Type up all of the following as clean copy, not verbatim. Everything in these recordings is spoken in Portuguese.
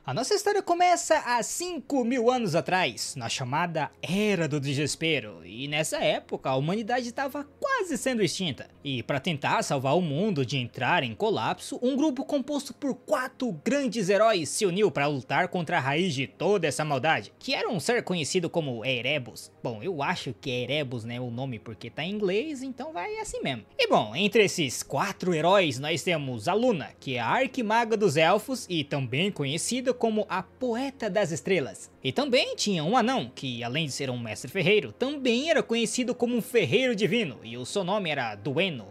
A nossa história começa há 5.000 anos atrás, na chamada Era do Desespero, e nessa época a humanidade estava quase sendo extinta. E para tentar salvar o mundo de entrar em colapso, um grupo composto por 4 grandes heróis se uniu para lutar contra a raiz de toda essa maldade, que era um ser conhecido como Erebus. Bom, eu acho que é Erebus, né, o nome, porque tá em inglês, então vai assim mesmo. E bom, entre esses 4 heróis nós temos a Luna, que é a arquimaga dos elfos e também conhecida como a Poeta das Estrelas. E também tinha um anão, que além de ser um mestre ferreiro, também era conhecido como um ferreiro divino, e o seu nome era Duveno,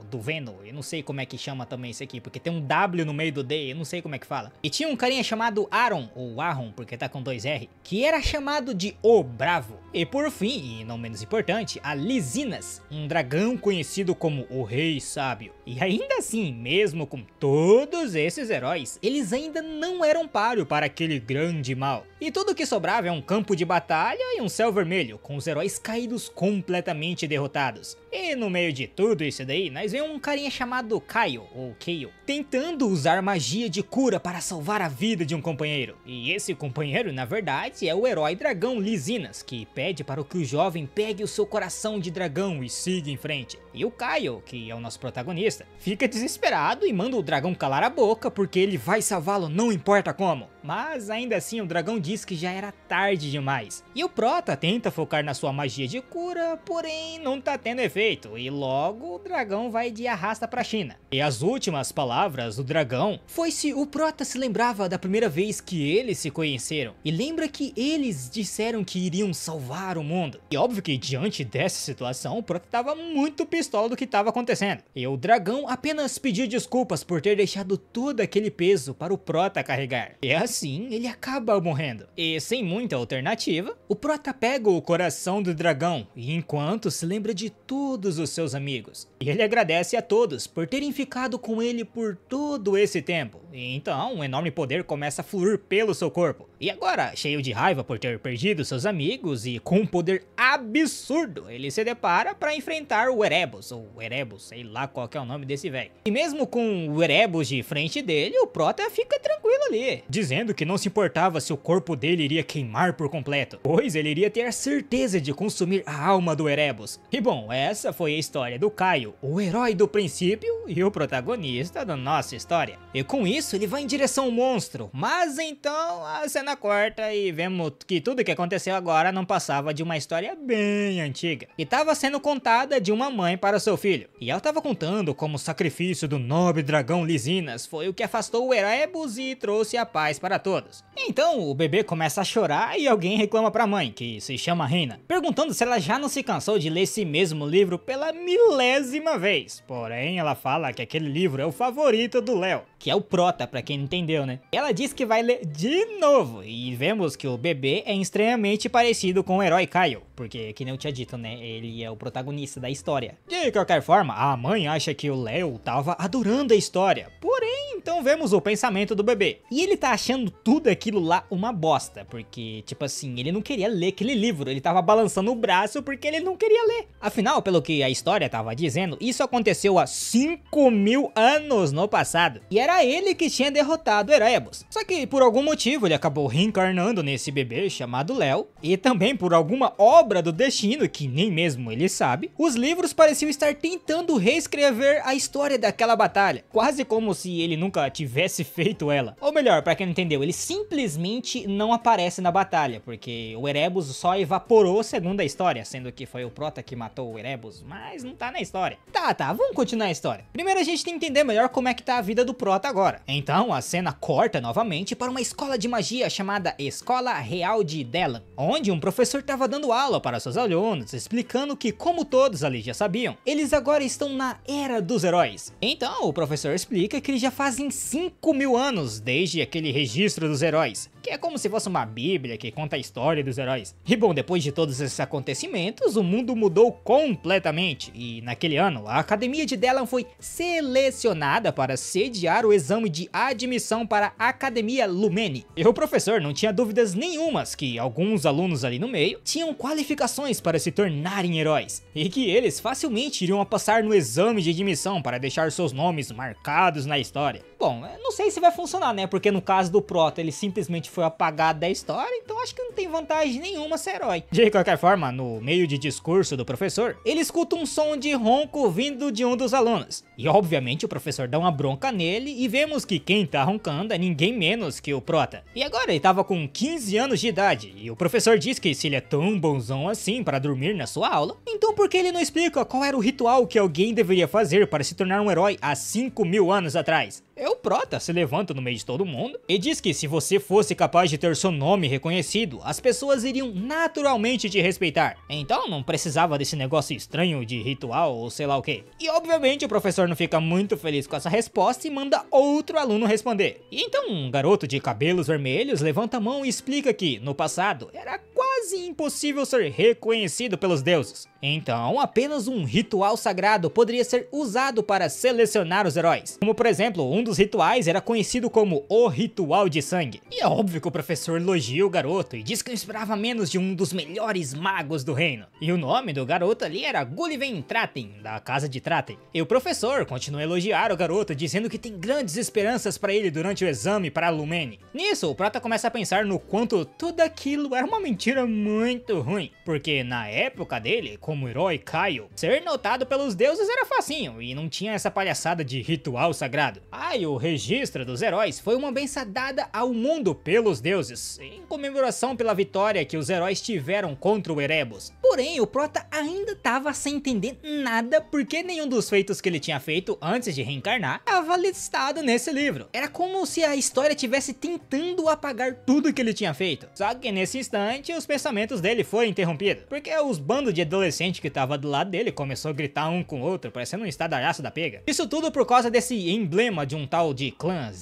eu não sei como é que chama também esse aqui, porque tem um W no meio do D, eu não sei como é que fala. E tinha um carinha chamado Aron, ou Arron, porque tá com 2 R, que era chamado de O Bravo. E por fim, e não menos importante, a Lisinas, um dragão conhecido como o Rei Sábio. E ainda assim, mesmo com todos esses heróis, eles ainda não eram páreo para aquele grande mal. E tudo que sobrava é um campo de batalha e um céu vermelho, com os heróis caídos completamente derrotados. E no meio de tudo isso daí, nós vemos um carinha chamado Kaio, ou Kaio, tentando usar magia de cura para salvar a vida de um companheiro. E esse companheiro, na verdade, é o herói dragão Lisinas, que pede para que o jovem pegue o seu coração de dragão e siga em frente. E o Kaio, que é o nosso protagonista, fica desesperado e manda o dragão calar a boca porque ele vai salvá-lo não importa como. Mas ainda assim o dragão diz que já era tarde demais. E o prota tenta focar na sua magia de cura, porém não tá tendo efeito, e logo o dragão vai de arrasta pra China. E as últimas palavras do dragão foi se o prota se lembrava da primeira vez que eles se conheceram, e lembra que eles disseram que iriam salvar o mundo. E óbvio que diante dessa situação o prota tava muito pistola do que tava acontecendo, e o dragão apenas pediu desculpas por ter deixado todo aquele peso para o prota carregar. E assim ele acaba morrendo. E sem muita alternativa, o prota pega o coração do dragão e enquanto se lembra de todos os seus amigos. E ele agradece a todos por terem ficado com ele por todo esse tempo. E então um enorme poder começa a fluir pelo seu corpo. E agora, cheio de raiva por ter perdido seus amigos e com um poder absurdo, ele se depara para enfrentar o Erebus, ou Erebus, sei lá qual que é o nome desse velho. E mesmo com o Erebus de frente dele, o prota fica tranquilo ali, dizendo que não se importava se o corpo dele iria queimar por completo, pois ele iria ter a certeza de consumir a alma do Erebus. E bom, essa foi a história do Kaio, o herói do princípio e o protagonista da nossa história. E com isso ele vai em direção ao monstro, mas então a cena corta e vemos que tudo que aconteceu agora não passava de uma história bem antiga, e estava sendo contada de uma mãe para seu filho, e ela estava contando como o sacrifício do nobre dragão Lisinas foi o que afastou o Erebus e trouxe a paz para todos. Então o bebê começa a chorar e alguém reclama para a mãe, que se chama Reina, perguntando se ela já não se cansou de ler esse mesmo livro pela 1000ª vez. Porém ela fala que aquele livro é o favorito do Léo, que é o prota, pra quem não entendeu, né? Ela diz que vai ler de novo, e vemos que o bebê é estranhamente parecido com o herói Kaio, porque, que nem eu tinha dito, né, ele é o protagonista da história. De qualquer forma, a mãe acha que o Léo tava adorando a história, porém, então vemos o pensamento do bebê, e ele tá achando tudo aquilo lá uma bosta, porque, tipo assim, ele não queria ler aquele livro, ele tava balançando o braço porque ele não queria ler. Afinal, pelo que a história tava dizendo, isso aconteceu há 5.000 anos no passado, e era ele que tinha derrotado Erebus. Só que por algum motivo ele acabou reencarnando nesse bebê chamado Léo, e também por alguma obra do destino que nem mesmo ele sabe, os livros pareciam estar tentando reescrever a história daquela batalha, quase como se ele nunca tivesse feito ela. Ou melhor, pra quem não entendeu, ele simplesmente não aparece na batalha, porque o Erebus só evaporou segundo a história, sendo que foi o prota que matou o Erebus, mas não tá na história. Tá, vamos continuar a história. Primeiro a gente tem que entender melhor como é que tá a vida do prota agora. Então a cena corta novamente para uma escola de magia chamada Escola Real de Delan, onde um professor estava dando aula para seus alunos, explicando que, como todos ali já sabiam, eles agora estão na Era dos Heróis. Então o professor explica que eles já fazem 5.000 anos desde aquele registro dos heróis, que é como se fosse uma bíblia que conta a história dos heróis. E bom, depois de todos esses acontecimentos, o mundo mudou completamente, e naquele ano, a Academia de Delan foi selecionada para sediar o exame de admissão para a Academia Lumene. E o professor não tinha dúvidas nenhumas que alguns alunos ali no meio tinham qualificações para se tornarem heróis, e que eles facilmente iriam passar no exame de admissão para deixar seus nomes marcados na história. Bom, eu não sei se vai funcionar, né? Porque no caso do Prota, ele simplesmente foi apagado da história, então acho que não tem vantagem nenhuma ser herói. De qualquer forma, no meio de discurso do professor, ele escuta um som de ronco vindo de um dos alunos. E obviamente o professor dá uma bronca nele e vemos que quem tá roncando é ninguém menos que o Prota. E agora ele tava com 15 anos de idade, e o professor diz que se ele é tão bonzão assim para dormir na sua aula, então por que ele não explica qual era o ritual que alguém deveria fazer para se tornar um herói há 5.000 anos atrás? O Prota se levanta no meio de todo mundo e diz que se você fosse capaz de ter seu nome reconhecido, as pessoas iriam naturalmente te respeitar. Então não precisava desse negócio estranho de ritual ou sei lá o que. E obviamente o professor não fica muito feliz com essa resposta e manda outro aluno responder. E então um garoto de cabelos vermelhos levanta a mão e explica que, no passado, era quase impossível ser reconhecido pelos deuses. Então apenas um ritual sagrado poderia ser usado para selecionar os heróis. Como por exemplo, um dos rituais era conhecido como o Ritual de Sangue. E é óbvio que o professor elogia o garoto e diz que não esperava menos de um dos melhores magos do reino. E o nome do garoto ali era Gulliver Traten, da casa de Traten. E o professor continua a elogiar o garoto, dizendo que tem grandes esperanças para ele durante o exame para a Lumene. Nisso, o Prota começa a pensar no quanto tudo aquilo era uma mentira muito ruim. Porque na época dele, como herói Caio, ser notado pelos deuses era facinho e não tinha essa palhaçada de ritual sagrado. E o registro dos heróis foi uma benção dada ao mundo pelos deuses, em comemoração pela vitória que os heróis tiveram contra o Erebus. Porém, o Prota ainda tava sem entender nada porque nenhum dos feitos que ele tinha feito antes de reencarnar estava listado nesse livro. Era como se a história tivesse tentando apagar tudo que ele tinha feito. Só que nesse instante, os pensamentos dele foram interrompidos, porque os bandos de adolescente que tava do lado dele começou a gritar um com o outro, parecendo um estardalhaço da pega. Isso tudo por causa desse emblema de um tal de clã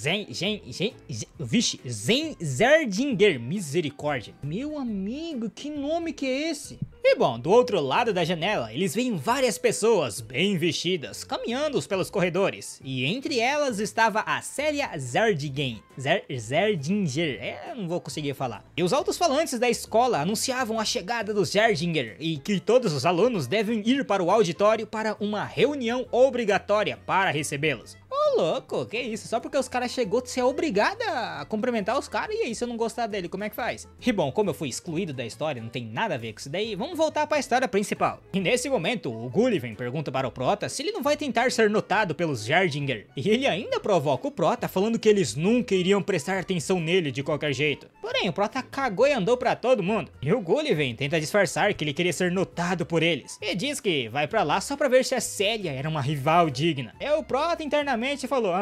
Zerdinger, misericórdia. Meu amigo, que nome que é esse? E bom, do outro lado da janela, eles veem várias pessoas bem vestidas, caminhando pelos corredores. E entre elas estava a Célia Zerdinger. Não vou conseguir falar. E os altos-falantes da escola anunciavam a chegada dos Zerdinger e que todos os alunos devem ir para o auditório para uma reunião obrigatória para recebê-los. Ô louco, que isso? Só porque os caras chegou, você é obrigado a cumprimentar os caras, e aí se eu não gostar dele, como é que faz? E bom, como eu fui excluído da história, não tem nada a ver com isso daí, vamos voltar para a história principal. E nesse momento, o Gulliver pergunta para o Prota se ele não vai tentar ser notado pelos Zerdinger. E ele ainda provoca o Prota falando que eles nunca iriam prestar atenção nele de qualquer jeito. Porém, o Prota cagou e andou pra todo mundo. E o Gulliver tenta disfarçar que ele queria ser notado por eles. E diz que vai pra lá só pra ver se a Célia era uma rival digna. E o Prota internamente falou,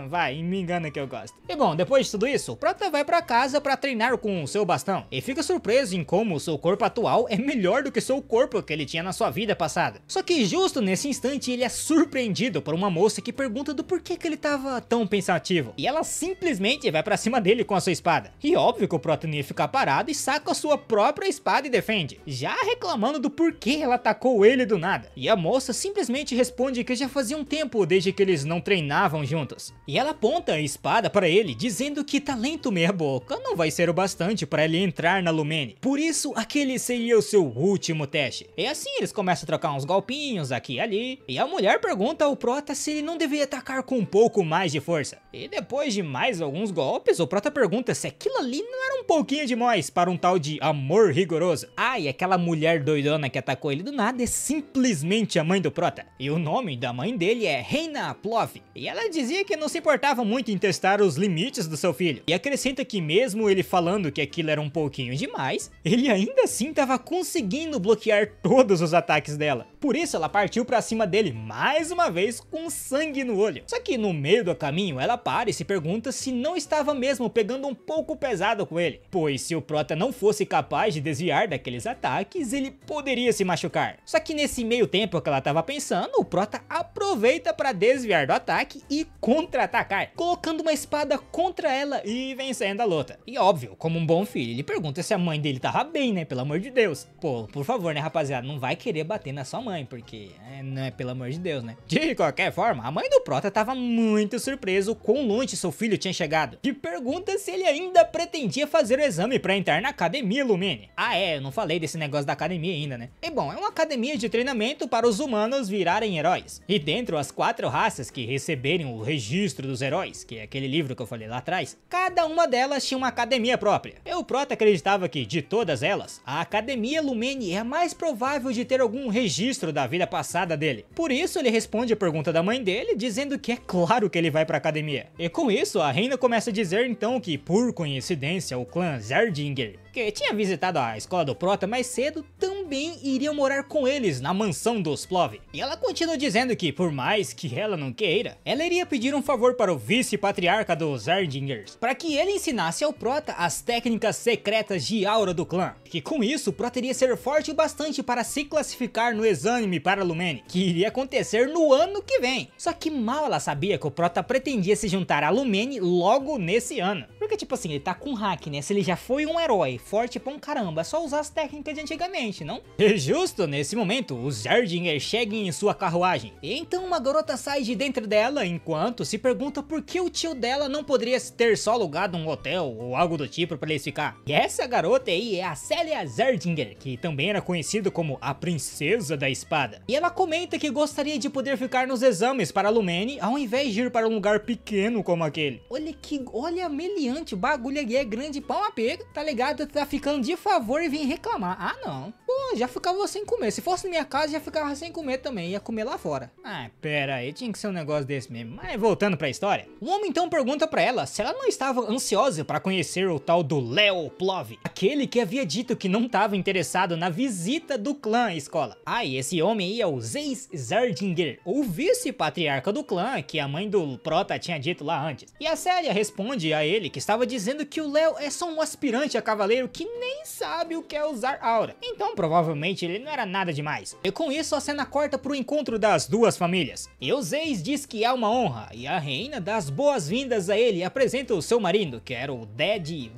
vai, me engana que eu gosto. E bom, depois de tudo isso, o Prota vai pra casa pra treinar com o seu bastão. E fica surpreso em como o seu corpo atual é melhor do que o seu corpo que ele tinha na sua vida passada. Só que justo nesse instante ele é surpreendido por uma moça que pergunta do porquê que ele tava tão pensativo. E ela simplesmente vai pra cima dele com a sua espada. E óbvio que o Prota não ia ficar parado e saca a sua própria espada e defende, já reclamando do porquê ela atacou ele do nada. E a moça simplesmente responde que já fazia um tempo desde que eles não treinavam juntos. E ela aponta a espada para ele, dizendo que talento meia boca não vai ser o bastante para ele entrar na Lumene. Por isso, aquele seria o seu último teste. E assim eles começam a trocar uns golpinhos aqui e ali. E a mulher pergunta ao Prota se ele não deveria atacar com um pouco mais de força. E depois de mais alguns golpes, o Prota pergunta se aquilo ali não era um pouquinho demais para um tal de amor rigoroso. E aquela mulher doidona que atacou ele do nada é simplesmente a mãe do Prota. E o nome da mãe dele é Reina Plof. E ela dizia que não se importava muito em testar os limites do seu filho. E acrescenta que mesmo ele falando que aquilo era um pouquinho demais, ele ainda assim estava conseguindo bloquear todos os ataques dela. Por isso ela partiu pra cima dele mais uma vez com sangue no olho. Só que no meio do caminho ela para e se pergunta se não estava mesmo pegando um pouco pesado com ele. Pois se o Prota não fosse capaz de desviar daqueles ataques, ele poderia se machucar. Só que nesse meio tempo que ela estava pensando, o Prota aproveita para desviar do ataque e contra-atacar, colocando uma espada contra ela e vencendo a luta. E óbvio, como um bom filho, ele pergunta se a mãe dele tava bem, né? Pelo amor de Deus. Pô, por favor, né, rapaziada? Não vai querer bater na sua mãe, porque não é pelo amor de Deus, né? De qualquer forma, a mãe do Prota tava muito surpreso quão longe seu filho tinha chegado. E pergunta se ele ainda pretendia fazer o exame pra entrar na academia Lumene. Ah, eu não falei desse negócio da academia ainda, né? E bom, é uma academia de treinamento para os humanos virarem heróis. E dentro as 4 raças que receberem o registro dos heróis, que é aquele livro que eu falei lá atrás, cada uma delas tinha uma academia própria. O Prota acreditava que, de todas elas, a academia Lumene é a mais provável de ter algum registro da vida passada dele. Por isso ele responde a pergunta da mãe dele, dizendo que é claro que ele vai pra academia. E com isso, a reina começa a dizer então que, por coincidência, o clã Zerdinger, que tinha visitado a escola do Prota mais cedo, também iriam morar com eles na mansão dos Plov. E ela continua dizendo que, por mais que ela não queira, ela iria pedir um favor para o vice-patriarca dos Zerdingers, para que ele ensinasse ao Prota as técnicas secretas de aura do clã, que com isso o Prota iria ser forte o bastante para se classificar no exame para Lumene, que iria acontecer no ano que vem. Só que mal ela sabia que o Prota pretendia se juntar a Lumene logo nesse ano. Porque tipo assim, ele tá com hack, né? Se ele já foi um herói forte pra um caramba, é só usar as técnicas de antigamente, não? E justo nesse momento, os Zerdinger chegam em sua carruagem. E então uma garota sai de dentro dela, enquanto se pergunta por que o tio dela não poderia ter só alugado um hotel ou algo do tipo pra eles ficar. E essa garota aí é a Célia Zerdinger, que também era conhecida como a Princesa da Espada. E ela comenta que gostaria de poder ficar nos exames para Lumene, ao invés de ir para um lugar pequeno como aquele. Olha meliante, o bagulho aqui é grande pra uma pega, tá ligado? Tá ficando de favor e vem reclamar. Ah não, pô, já ficava sem comer. Se fosse na minha casa, já ficava sem comer também, ia comer lá fora. Ah, pera aí, tinha que ser um negócio desse mesmo. Mas voltando pra história, o homem então pergunta pra ela se ela não estava ansiosa pra conhecer o tal do Leo Plov, aquele que havia dito que não estava interessado na visita do clã à escola. Ah, e esse homem aí é o Zeis Zerdinger, o vice-patriarca do clã, que a mãe do Prota tinha dito lá antes. E a Célia responde a ele que estava dizendo que o Leo é só um aspirante a cavaleiro que nem sabe o que é usar aura. Então provavelmente ele não era nada demais. E com isso a cena corta pro encontro das duas famílias. E o Zeis diz que é uma honra, e a reina dá as boas-vindas a ele e apresenta o seu marido, que era o Dade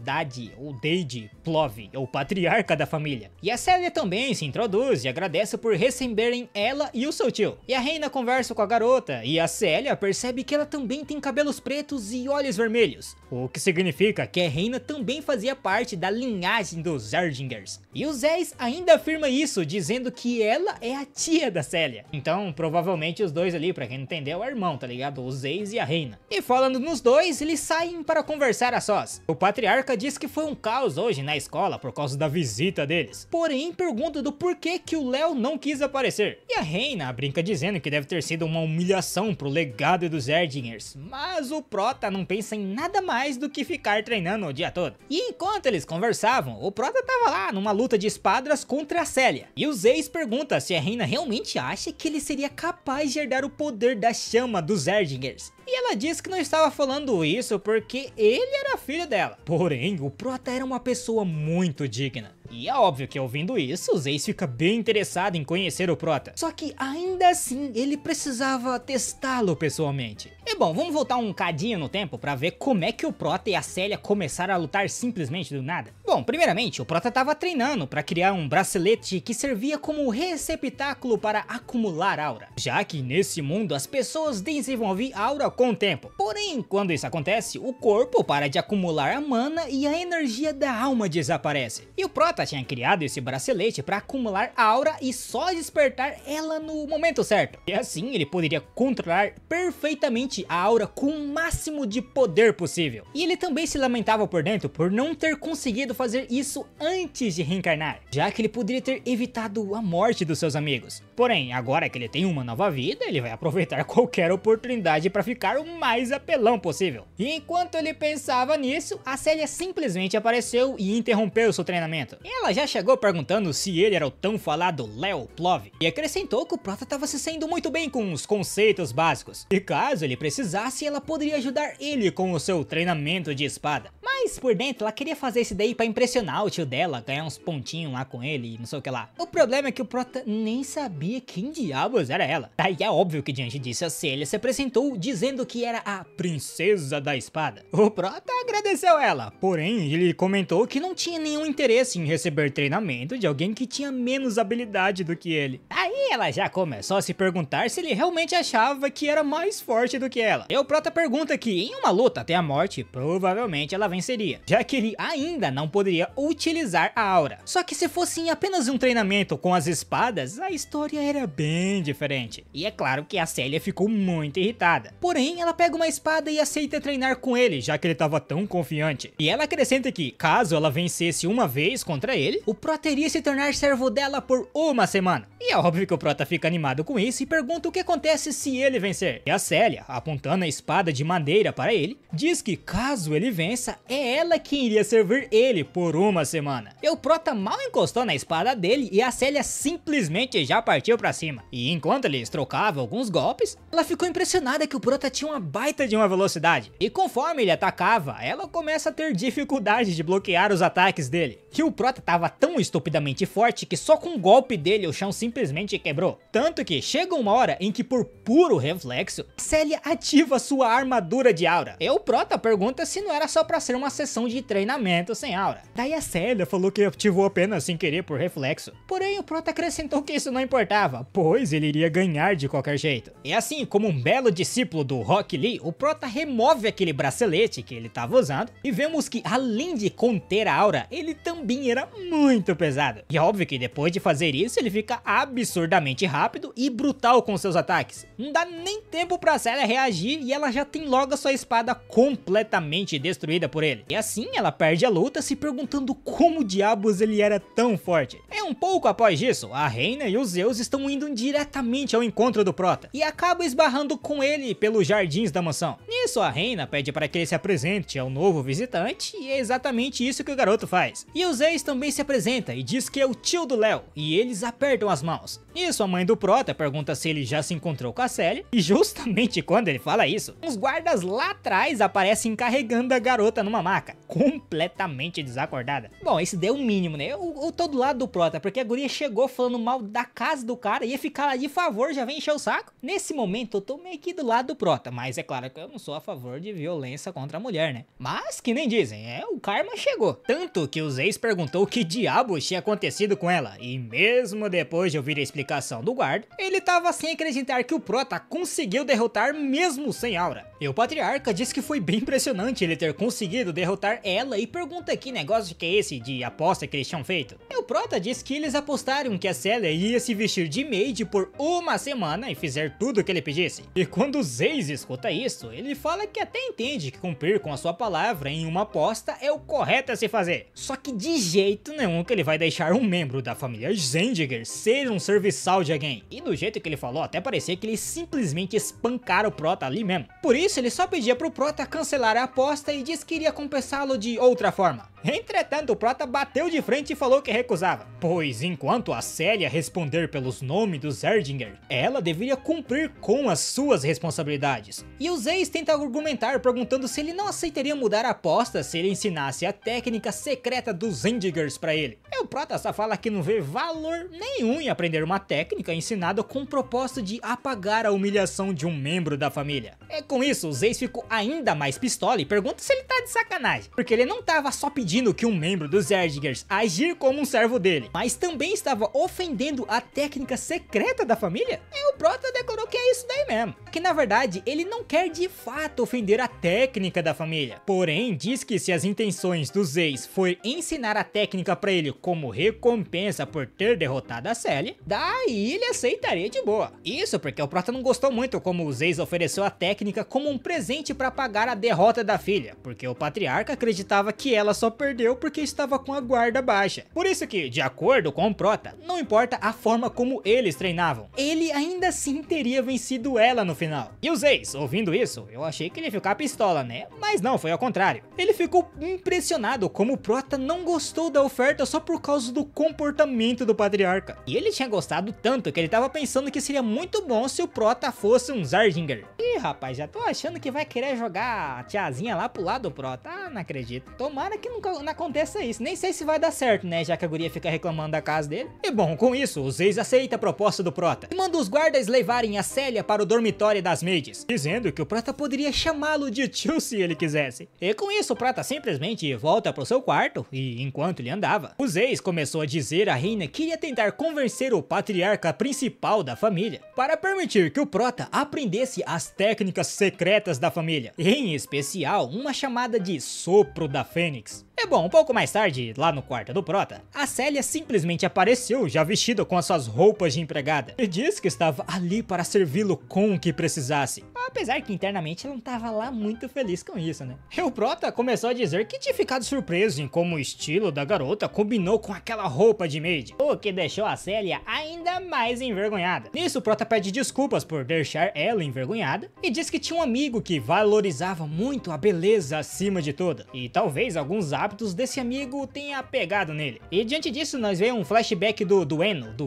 Plov, o patriarca da família. E a Célia também se introduz e agradece por receberem ela e o seu tio. E a reina conversa com a garota, e a Célia percebe que ela também tem cabelos pretos e olhos vermelhos, o que significa que a reina também fazia parte da linhagem dos Zerdingers. E o Zeis ainda afirma isso, dizendo que ela é a tia da Célia. Então, provavelmente os dois ali, pra quem não entendeu, é irmão, tá ligado? O Zeis e a reina. E falando nos dois, eles saem para conversar a sós. O patriarca diz que foi um caos hoje na escola por causa da visita deles. Porém, pergunta do porquê que o Leo não quis aparecer. E a reina brinca dizendo que deve ter sido uma humilhação pro legado dos Zerdingers. Mas o Prota não pensa em nada mais do que ficar treinando o dia todo. E enquanto eles conversavam, o Prota tava lá numa luta de espadas contra a Célia. E o Zeis pergunta se a reina realmente acha que ele seria capaz de herdar o poder da chama dos Zerdingers. E ela diz que não estava falando isso porque ele era filho dela. Porém, o Prota era uma pessoa muito digna. E é óbvio que ouvindo isso, o Zeis fica bem interessado em conhecer o Prota. Só que ainda assim, ele precisava testá-lo pessoalmente. E bom, vamos voltar um cadinho no tempo pra ver como é que o Prota e a Célia começaram a lutar simplesmente do nada. Bom, primeiramente, o Prota estava treinando para criar um bracelete que servia como receptáculo para acumular aura, já que nesse mundo as pessoas desenvolvem aura com o tempo. Porém, quando isso acontece, o corpo para de acumular a mana e a energia da alma desaparece. E o Prota tinha criado esse bracelete para acumular aura e só despertar ela no momento certo. E assim ele poderia controlar perfeitamente a aura com o máximo de poder possível. E ele também se lamentava por dentro por não ter conseguido fazer isso antes de reencarnar, já que ele poderia ter evitado a morte dos seus amigos. Porém, agora que ele tem uma nova vida, ele vai aproveitar qualquer oportunidade para ficar o mais apelão possível. E enquanto ele pensava nisso, a Célia simplesmente apareceu e interrompeu seu treinamento. Ela já chegou perguntando se ele era o tão falado Leo Plov e acrescentou que o Prota estava se saindo muito bem com os conceitos básicos. E caso ele precisasse, ela poderia ajudar ele com o seu treinamento de espada. Mas por dentro ela queria fazer isso daí pra impressionar o tio dela, ganhar uns pontinhos lá com ele e não sei o que lá. O problema é que o Prota nem sabia quem diabos era ela. Daí é óbvio que diante disso a Célia se apresentou dizendo dizendo que era a princesa da espada. O Prota agradeceu ela, porém ele comentou que não tinha nenhum interesse em receber treinamento de alguém que tinha menos habilidade do que ele. Aí ela já começou a se perguntar se ele realmente achava que era mais forte do que ela. E o Prota pergunta que em uma luta até a morte, provavelmente ela venceria, já que ele ainda não poderia utilizar a aura. Só que se fosse em apenas um treinamento com as espadas, a história era bem diferente. E é claro que a Célia ficou muito irritada. Porém, ela pega uma espada e aceita treinar com ele, já que ele estava tão confiante. E ela acrescenta que, caso ela vencesse uma vez contra ele, o Prota iria se tornar servo dela por uma semana. E é óbvio que o Prota fica animado com isso e pergunta o que acontece se ele vencer. E a Célia, apontando a espada de madeira para ele, diz que caso ele vença, é ela quem iria servir ele por uma semana. E o Prota mal encostou na espada dele e a Célia simplesmente já partiu pra cima. E enquanto eles trocavam alguns golpes, ela ficou impressionada que o Prota tinha uma baita de uma velocidade. E conforme ele atacava, ela começa a ter dificuldade de bloquear os ataques dele. E o Prota tava tão estupidamente forte que só com um golpe dele o chão simplesmente quebrou. Tanto que chega uma hora em que por puro reflexo, Célia ativa sua armadura de aura. E o Prota pergunta se não era só pra ser uma sessão de treinamento sem aura. Daí a Célia falou que ativou apenas sem querer por reflexo. Porém o Prota acrescentou que isso não importava, pois ele iria ganhar de qualquer jeito. E assim como um belo discípulo do Rock Lee, o Prota remove aquele bracelete que ele tava usando e vemos que além de conter a aura, ele também era muito pesado. E é óbvio que depois de fazer isso ele fica absurdamente rápido e brutal com seus ataques. Não dá nem tempo pra Célia reagir e ela já tem logo a sua espada completamente destruída por ele. E assim ela perde a luta se perguntando como diabos ele era tão forte. É um pouco após isso, a Reina e os Zeus estão indo diretamente ao encontro do Prota e acabam esbarrando com ele pelos jardins da mansão. Nisso a Reina pede para que ele se apresente ao novo visitante e é exatamente isso que o garoto faz. E o Zeus também se apresenta e diz que é o tio do Léo e eles apertam as mãos. Nisso a mãe do Prota pergunta se ele já se encontrou com a Célia e justamente quando ele fala isso, uns guardas lá atrás aparecem carregando a garota numa maca, completamente desacordada. Bom, esse deu o mínimo, né? Eu tô do lado do Prota, porque a guria chegou falando mal da casa do cara, ia ficar lá de favor, já vem encher o saco. Nesse momento eu tô meio que do lado do Prota, mas é claro que eu não sou a favor de violência contra a mulher, né? Mas que nem dizem, o karma chegou. Tanto que o Zeus perguntou o que diabos tinha acontecido com ela, e mesmo depois de ouvir a explicação do guarda, ele tava sem acreditar que o Prota conseguiu derrotar mesmo sem aura. E o Patriarca diz que foi bem impressionante ele ter conseguido derrotar ela e pergunta que negócio que é esse de aposta que eles tinham feito. E o Prota diz que eles apostaram que a Célia ia se vestir de maid por uma semana e fizer tudo o que ele pedisse. E quando o Zeus escuta isso, ele fala que até entende que cumprir com a sua palavra em uma aposta é o correto a se fazer. Só que de jeito nenhum que ele vai deixar um membro da família Zendiger ser um serviçal de alguém. E do jeito que ele falou, até parecia que eles simplesmente espancaram o Prota ali mesmo. Por isso ele só pedia pro Prota cancelar a aposta e disse que iria compensá-lo de outra forma. Entretanto, o Prota bateu de frente e falou que recusava, pois enquanto a Célia responder pelos nomes dos Erdinger, ela deveria cumprir com as suas responsabilidades. E o Zeus tenta argumentar perguntando se ele não aceitaria mudar a aposta se ele ensinasse a técnica secreta dos Endigers pra ele. E o Prota só fala que não vê valor nenhum em aprender uma técnica ensinada com o propósito de apagar a humilhação de um membro da família. E com isso, o Zeus ficou ainda mais pistola e pergunta se ele tá de sacanagem, porque ele não tava só pedindo que um membro dos Erdingers agir como um servo dele, mas também estava ofendendo a técnica secreta da família? E o Prota declarou que é isso daí mesmo, que na verdade ele não quer de fato ofender a técnica da família, porém diz que se as intenções dos Zeus for ensinar a técnica pra ele como recompensa por ter derrotado a Célia, daí ele aceitaria de boa. Isso porque o Prota não gostou muito como o Zeus ofereceu a técnica como um presente para pagar a derrota da filha, porque o Patriarca acreditava que ela só perdeu porque estava com a guarda baixa. Por isso que, de acordo com o Prota, não importa a forma como eles treinavam, ele ainda assim teria vencido ela no final. E o Zeus, ouvindo isso, eu achei que ele ia ficar pistola, né? Mas não, foi ao contrário. Ele ficou impressionado como o Prota não gostou da oferta só por causa do comportamento do Patriarca. E ele tinha gostado tanto que ele tava pensando que seria muito bom se o Prota fosse um Zardinger. Ih, rapaz, já tô achando que vai querer jogar a tiazinha lá pro lado do Prota. Ah, não acredito. Tomara que não aconteça isso. Nem sei se vai dar certo, né? Já que a guria fica reclamando da casa dele. E bom, com isso, o Zeus aceita a proposta do Prota e manda os guardas levarem a Célia para o dormitório das maids. Fênix, dizendo que o Prota poderia chamá-lo de tio se ele quisesse. E com isso o Prota simplesmente volta pro seu quarto e enquanto ele andava, o Zeus começou a dizer à reina que iria tentar convencer o patriarca principal da família para permitir que o Prota aprendesse as técnicas secretas da família, em especial uma chamada de Sopro da Fênix. É bom, um pouco mais tarde, lá no quarto do Prota, a Célia simplesmente apareceu já vestida com as suas roupas de empregada e disse que estava ali para servi-lo com o que precisasse. Apesar que internamente ela não estava lá muito feliz com isso, né? E o Prota começou a dizer que tinha ficado surpreso em como o estilo da garota combinou com aquela roupa de maid, o que deixou a Célia ainda mais envergonhada. Nisso o Prota pede desculpas por deixar ela envergonhada e diz que tinha um amigo que valorizava muito a beleza acima de tudo, e talvez alguns hábitos desse amigo tenha pegado nele. E diante disso nós vemos um flashback do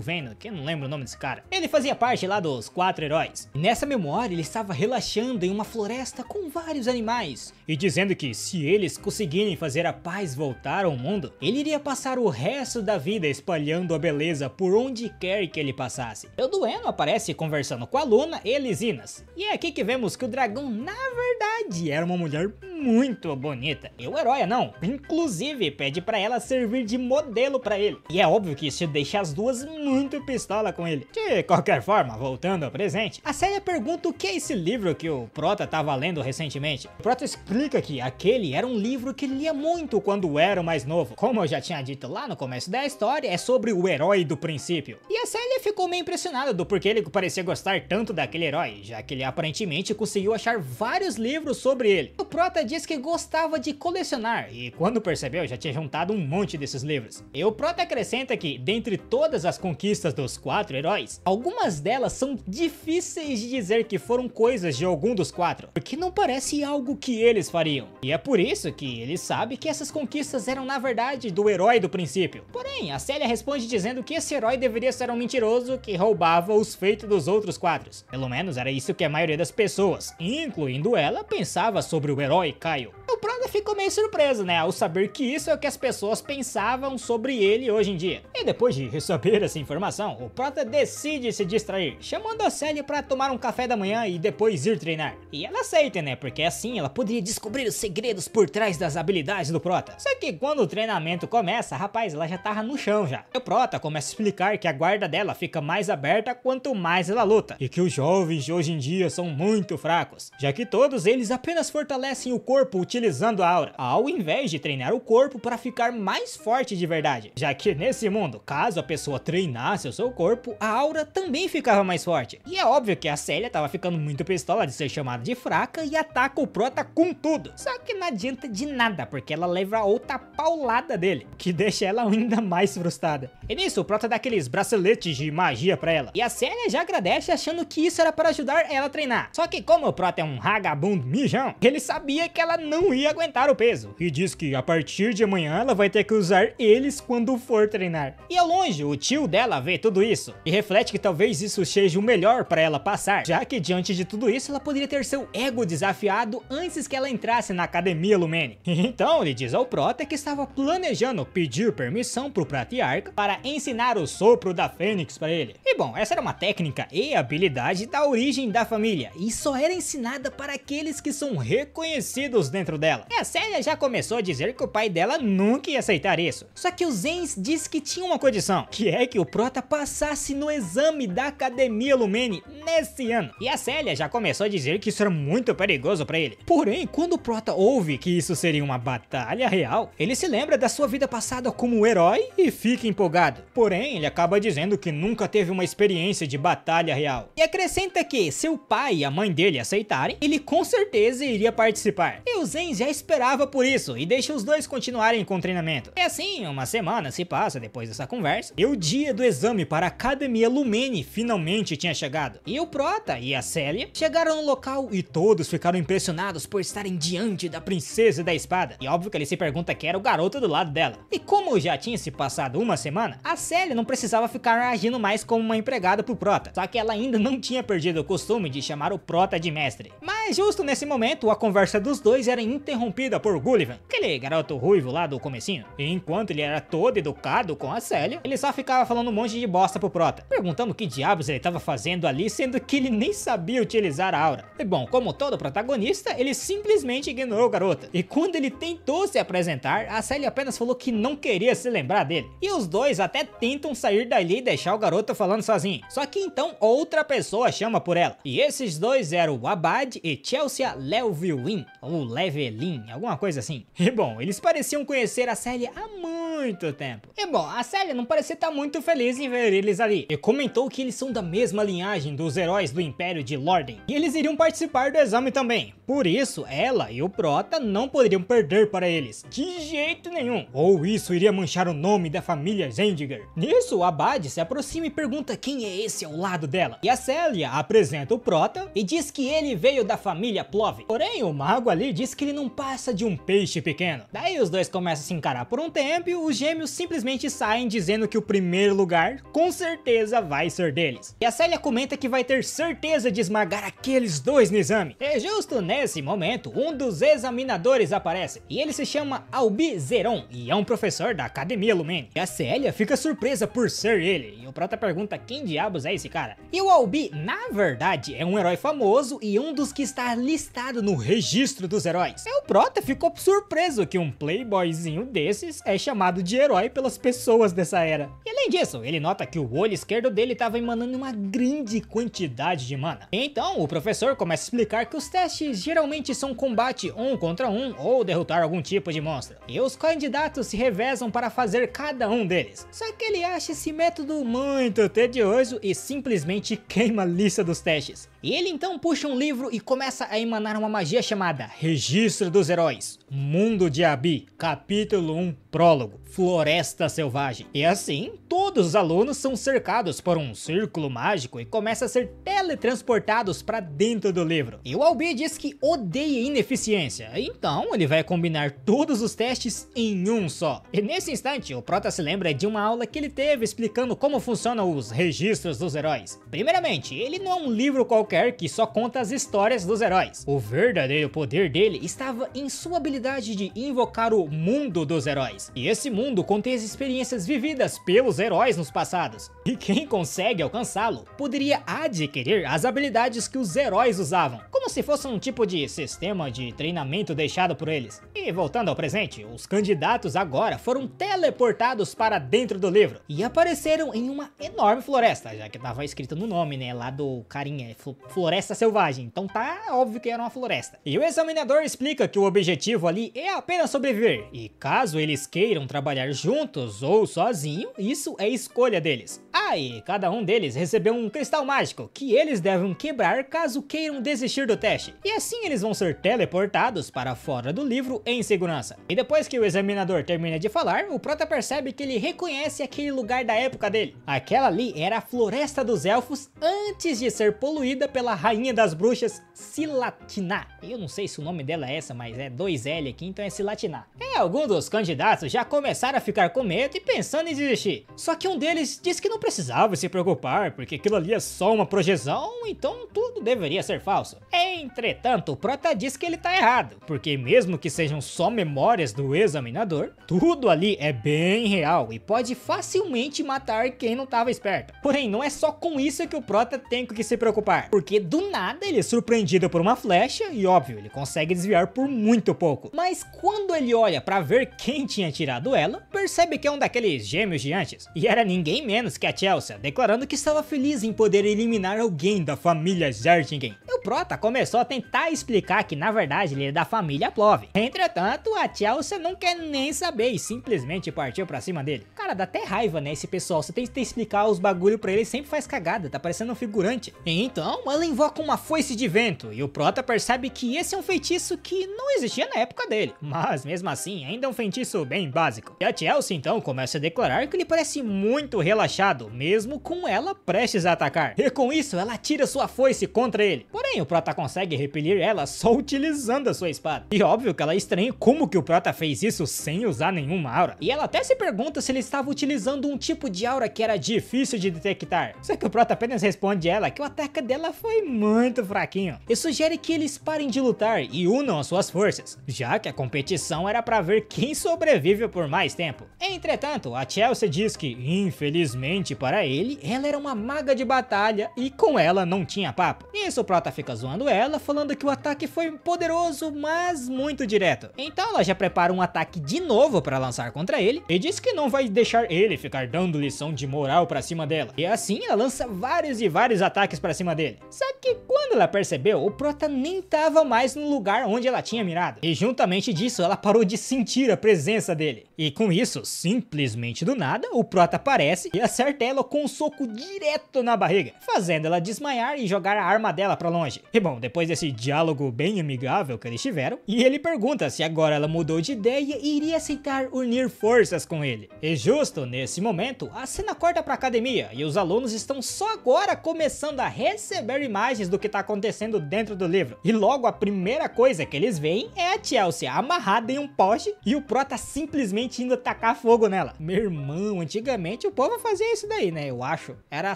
Veno, que eu não lembro o nome desse cara. Ele fazia parte lá dos 4 heróis. E nessa memória ele estava relaxando em uma floresta com vários animais e dizendo que se eles conseguirem fazer a paz voltar ao mundo, ele iria passar o resto da vida espalhando a beleza por onde quer que ele passasse. O Dueno aparece conversando com a Luna e Lisinas. E é aqui que vemos que o dragão na verdade era uma mulher muito bonita. E o herói não, inclusive pede pra ela servir de modelo pra ele. E é óbvio que isso deixa as duas muito pistola com ele. De qualquer forma, voltando ao presente, a Célia pergunta o que é esse livro que o Prota tava lendo recentemente. O Prota explica que aquele era um livro que ele lia muito quando era mais novo. Como eu já tinha dito lá no começo da história, é sobre o herói do princípio. E a Célia ficou meio impressionada do porquê ele parecia gostar tanto daquele herói, já que ele aparentemente conseguiu achar vários livros sobre ele. O Prota diz que gostava de colecionar e quando percebeu já tinha juntado um monte desses livros. E o Prota acrescenta que dentre todas as conquistas dos 4 heróis, algumas delas são difíceis de dizer que foram coisas de algum dos 4, porque não parece algo que eles fariam. E é por isso que ele sabe que essas conquistas eram na verdade do herói do princípio. Porém, a Célia responde dizendo que esse herói deveria ser um mentiroso que roubava os feitos dos outros 4. Pelo menos era isso que a maioria das pessoas, incluindo ela, pensava sobre o herói Caio. O Prota ficou meio surpreso, né, ao saber que isso é o que as pessoas pensavam sobre ele hoje em dia. E depois de receber essa informação, o Prota decide se distrair, chamando a Célia para tomar um café da manhã e depois ir treinar. E ela aceita, né, porque assim ela poderia descobrir os segredos por trás das habilidades do Prota. Só que quando o treinamento começa, rapaz, ela já tava no chão já. E o Prota começa a explicar que a guarda dela fica mais aberta quanto mais ela luta, e que os jovens de hoje em dia são muito fracos, já que todos eles apenas fortalecem o corpo utilizando a aura, ao invés de treinar o corpo para ficar mais forte de verdade, já que nesse mundo, caso a pessoa treinasse o seu corpo, a aura também ficava mais forte. E é óbvio que a Célia tava ficando muito pistola de ser chamada de fraca e ataca o Prota com tudo. Só que não adianta de nada, porque ela leva outra paulada dele, que deixa ela ainda mais frustrada. E nisso o Prota dá aqueles braceletes de magia pra ela, e a Célia já agradece achando que isso era para ajudar ela a treinar. Só que como o Prota é um vagabundo mijão, ele sabia que ela não ia aguentar o peso, e diz que a partir de amanhã ela vai ter que usar eles quando for treinar. E ao longe, o tio dela vê tudo isso, e reflete que talvez isso seja o melhor para ela passar, já que diante de tudo isso ela poderia ter seu ego desafiado antes que ela entrasse na Academia Lumene. Então ele diz ao Prota que estava planejando pedir permissão pro Patriarca para ensinar o Sopro da Fênix para ele. E bom, essa era uma técnica e habilidade da origem da família, e só era ensinada para aqueles que são reconhecidos dentro dela. E a Célia já começou a dizer que o pai dela nunca ia aceitar isso. Só que o Zenz disse que tinha uma condição, que é que o Prota passasse no exame da Academia Lumene nesse ano. E a Célia já começou a dizer que isso era muito perigoso para ele. Porém, quando o Prota ouve que isso seria uma batalha real, ele se lembra da sua vida passada como herói e fica empolgado. Porém, ele acaba dizendo que nunca teve uma experiência de batalha real. E acrescenta que, se o pai e a mãe dele aceitarem, ele com certeza iria participar. E o Zenz já esperava por isso e deixa os dois continuarem com o treinamento. E assim, uma semana se passa depois dessa conversa, e o dia do exame para a Academia Lumene finalmente tinha chegado. E o Prota e a Célia chegaram no local e todos ficaram impressionados por estarem diante da Princesa da Espada. E óbvio que ele se pergunta quem era o garoto do lado dela. E como já tinha se passado uma semana, a Célia não precisava ficar agindo mais como uma empregada pro Prota, só que ela ainda não tinha perdido o costume de chamar o Prota de mestre. Mas Mas justo nesse momento, a conversa dos dois era interrompida por Gullivan, aquele garoto ruivo lá do comecinho. E enquanto ele era todo educado com a Célia, ele só ficava falando um monte de bosta pro Prota, perguntando o que diabos ele tava fazendo ali, sendo que ele nem sabia utilizar a aura. E bom, como todo protagonista, ele simplesmente ignorou o garoto. E quando ele tentou se apresentar, a Célia apenas falou que não queria se lembrar dele. E os dois até tentam sair dali e deixar o garoto falando sozinho. Só que então outra pessoa chama por ela. E esses dois eram o Abad e Chelsea Llewellyn, ou Llewellyn, alguma coisa assim. E bom, eles pareciam conhecer a Célia há muito tempo. E bom, a Célia não parecia estar muito feliz em ver eles ali. E comentou que eles são da mesma linhagem dos heróis do Império de Lórdain. E eles iriam participar do exame também. Por isso, ela e o Prota não poderiam perder para eles. De jeito nenhum. Ou isso iria manchar o nome da família Zendiger. Nisso, o Abad se aproxima e pergunta quem é esse ao lado dela. E a Célia apresenta o Prota e diz que ele veio da família Plove. Porém, o mago ali diz que ele não passa de um peixe pequeno. Daí os dois começam a se encarar por um tempo e os gêmeos simplesmente saem dizendo que o primeiro lugar com certeza vai ser deles. E a Célia comenta que vai ter certeza de esmagar aqueles dois no exame. E justo nesse momento, um dos examinadores aparece. E ele se chama Albi Zeron e é um professor da Academia Lumene. E a Célia fica surpresa por ser ele. E o Prota pergunta quem diabos é esse cara. E o Albi, na verdade, é um herói famoso e um dos que está listado no registro dos heróis. E o Prota ficou surpreso que um playboyzinho desses é chamado de herói pelas pessoas dessa era. E além disso, ele nota que o olho esquerdo dele estava emanando uma grande quantidade de mana. Então, o professor começa a explicar que os testes geralmente são combate 1 contra 1 ou derrotar algum tipo de monstro. E os candidatos se revezam para fazer cada um deles. Só que ele acha esse método muito tedioso e simplesmente queima a lista dos testes. E ele então puxa um livro e começa a emanar uma magia chamada Registro dos Heróis, Mundo de Abi, capítulo 1, prólogo, Floresta Selvagem. E assim, todos os alunos são cercados por um círculo mágico e começam a ser teletransportados para dentro do livro. E o Albi diz que odeia ineficiência, então ele vai combinar todos os testes em um só. E nesse instante, o Prota se lembra de uma aula que ele teve explicando como funcionam os registros dos heróis. Primeiramente, ele não é um livro qualquer que só conta as histórias dos heróis. O verdadeiro poder dele estava em sua habilidade de invocar o mundo dos heróis. E esse mundo contém as experiências vividas pelos heróis nos passados. E quem consegue alcançá-lo poderia adquirir as habilidades que os heróis usavam, como se fosse um tipo de sistema de treinamento deixado por eles. E voltando ao presente, os candidatos agora foram teleportados para dentro do livro e apareceram em uma enorme floresta, já que estava escrito no nome, né, lá do carinha, Floresta Selvagem, então tá óbvio que era uma floresta. E o examinador explica que o objetivo ali é apenas sobreviver, e caso eles queiram trabalhar juntos ou sozinho, isso é escolha deles. E cada um deles recebeu um cristal mágico, que eles devem quebrar caso queiram desistir do teste. E assim eles vão ser teleportados para fora do livro em segurança. E depois que o examinador termina de falar, o Prota percebe que ele reconhece aquele lugar da época dele. Aquela ali era a Floresta dos Elfos antes de ser poluída pela rainha das bruxas Silatiná. Eu não sei se o nome dela é essa, mas é 2L aqui, então é Silatiná. E alguns dos candidatos já começaram a ficar com medo e pensando em desistir. Só que um deles disse que não precisava se preocupar, porque aquilo ali é só uma projeção, então tudo deveria ser falso. Entretanto, o Prota diz que ele tá errado, porque mesmo que sejam só memórias do examinador, tudo ali é bem real e pode facilmente matar quem não tava esperto. Porém, não é só com isso que o Prota tem que se preocupar, porque do nada ele é surpreendido por uma flecha e óbvio, ele consegue desviar por muito pouco. Mas quando ele olha pra ver quem tinha tirado ela, percebe que é um daqueles gêmeos de antes. E era ninguém menos que a Chelsea, declarando que estava feliz em poder eliminar alguém da família Zertingen. E o Prota começou a tentar explicar que na verdade ele é da família Plove. Entretanto, a Chelsea não quer nem saber e simplesmente partiu pra cima dele. Cara, dá até raiva, né, esse pessoal. Você tem que explicar os bagulho pra ele, sempre faz cagada, tá parecendo um figurante. Então, ela invoca uma foice de vento e o Prota percebe que esse é um feitiço que não existia na época dele. Mas mesmo assim, ainda é um feitiço bem básico. E a Chelsea então começa a declarar que ele parece muito relaxado, mesmo com ela prestes a atacar. E com isso, ela atira sua foice contra ele. Porém, o Prota consegue repelir ela só utilizando a sua espada. E óbvio que ela estranha como que o Prota fez isso sem usar nenhuma aura. E ela até se pergunta se ele estava utilizando um tipo de aura que era difícil de detectar. Só que o Prota apenas responde ela que o ataque dela foi muito fraquinho. E sugere que eles parem de lutar e unam as suas forças, já que a competição era para ver quem sobrevive por mais tempo. Entretanto, a Chelsea diz que, infelizmente para ele, ela era uma maga de batalha e com ela não tinha papo. Nisso o Prota fica zoando ela, falando que o ataque foi poderoso, mas muito direto. Então ela já prepara um ataque de novo para lançar contra ele e diz que não vai deixar ele ficar dando lição de moral pra cima dela. E assim ela lança vários e vários ataques pra cima dele. Só que quando ela percebeu, o Prota nem tava mais no lugar onde ela tinha mirado. E juntamente disso, ela parou de sentir a presença dele. E com isso, simplesmente do nada, o Prota aparece e acerta ela com um soco direto na barriga, fazendo ela desmaiar e jogar a arma dela pra longe. E bom, depois desse diálogo bem amigável que eles tiveram, e ele pergunta se agora ela mudou de ideia e iria aceitar unir forças com ele. E justo nesse momento, a cena corta pra academia e os alunos estão só agora começando a receber imagens do que tá acontecendo dentro do livro. E logo a primeira coisa que eles veem é a Chelsea amarrada em um poste e o Prota simplesmente indo tacar fogo nela. Meu irmão, antigamente o povo fazia isso daí, né? Eu acho. Era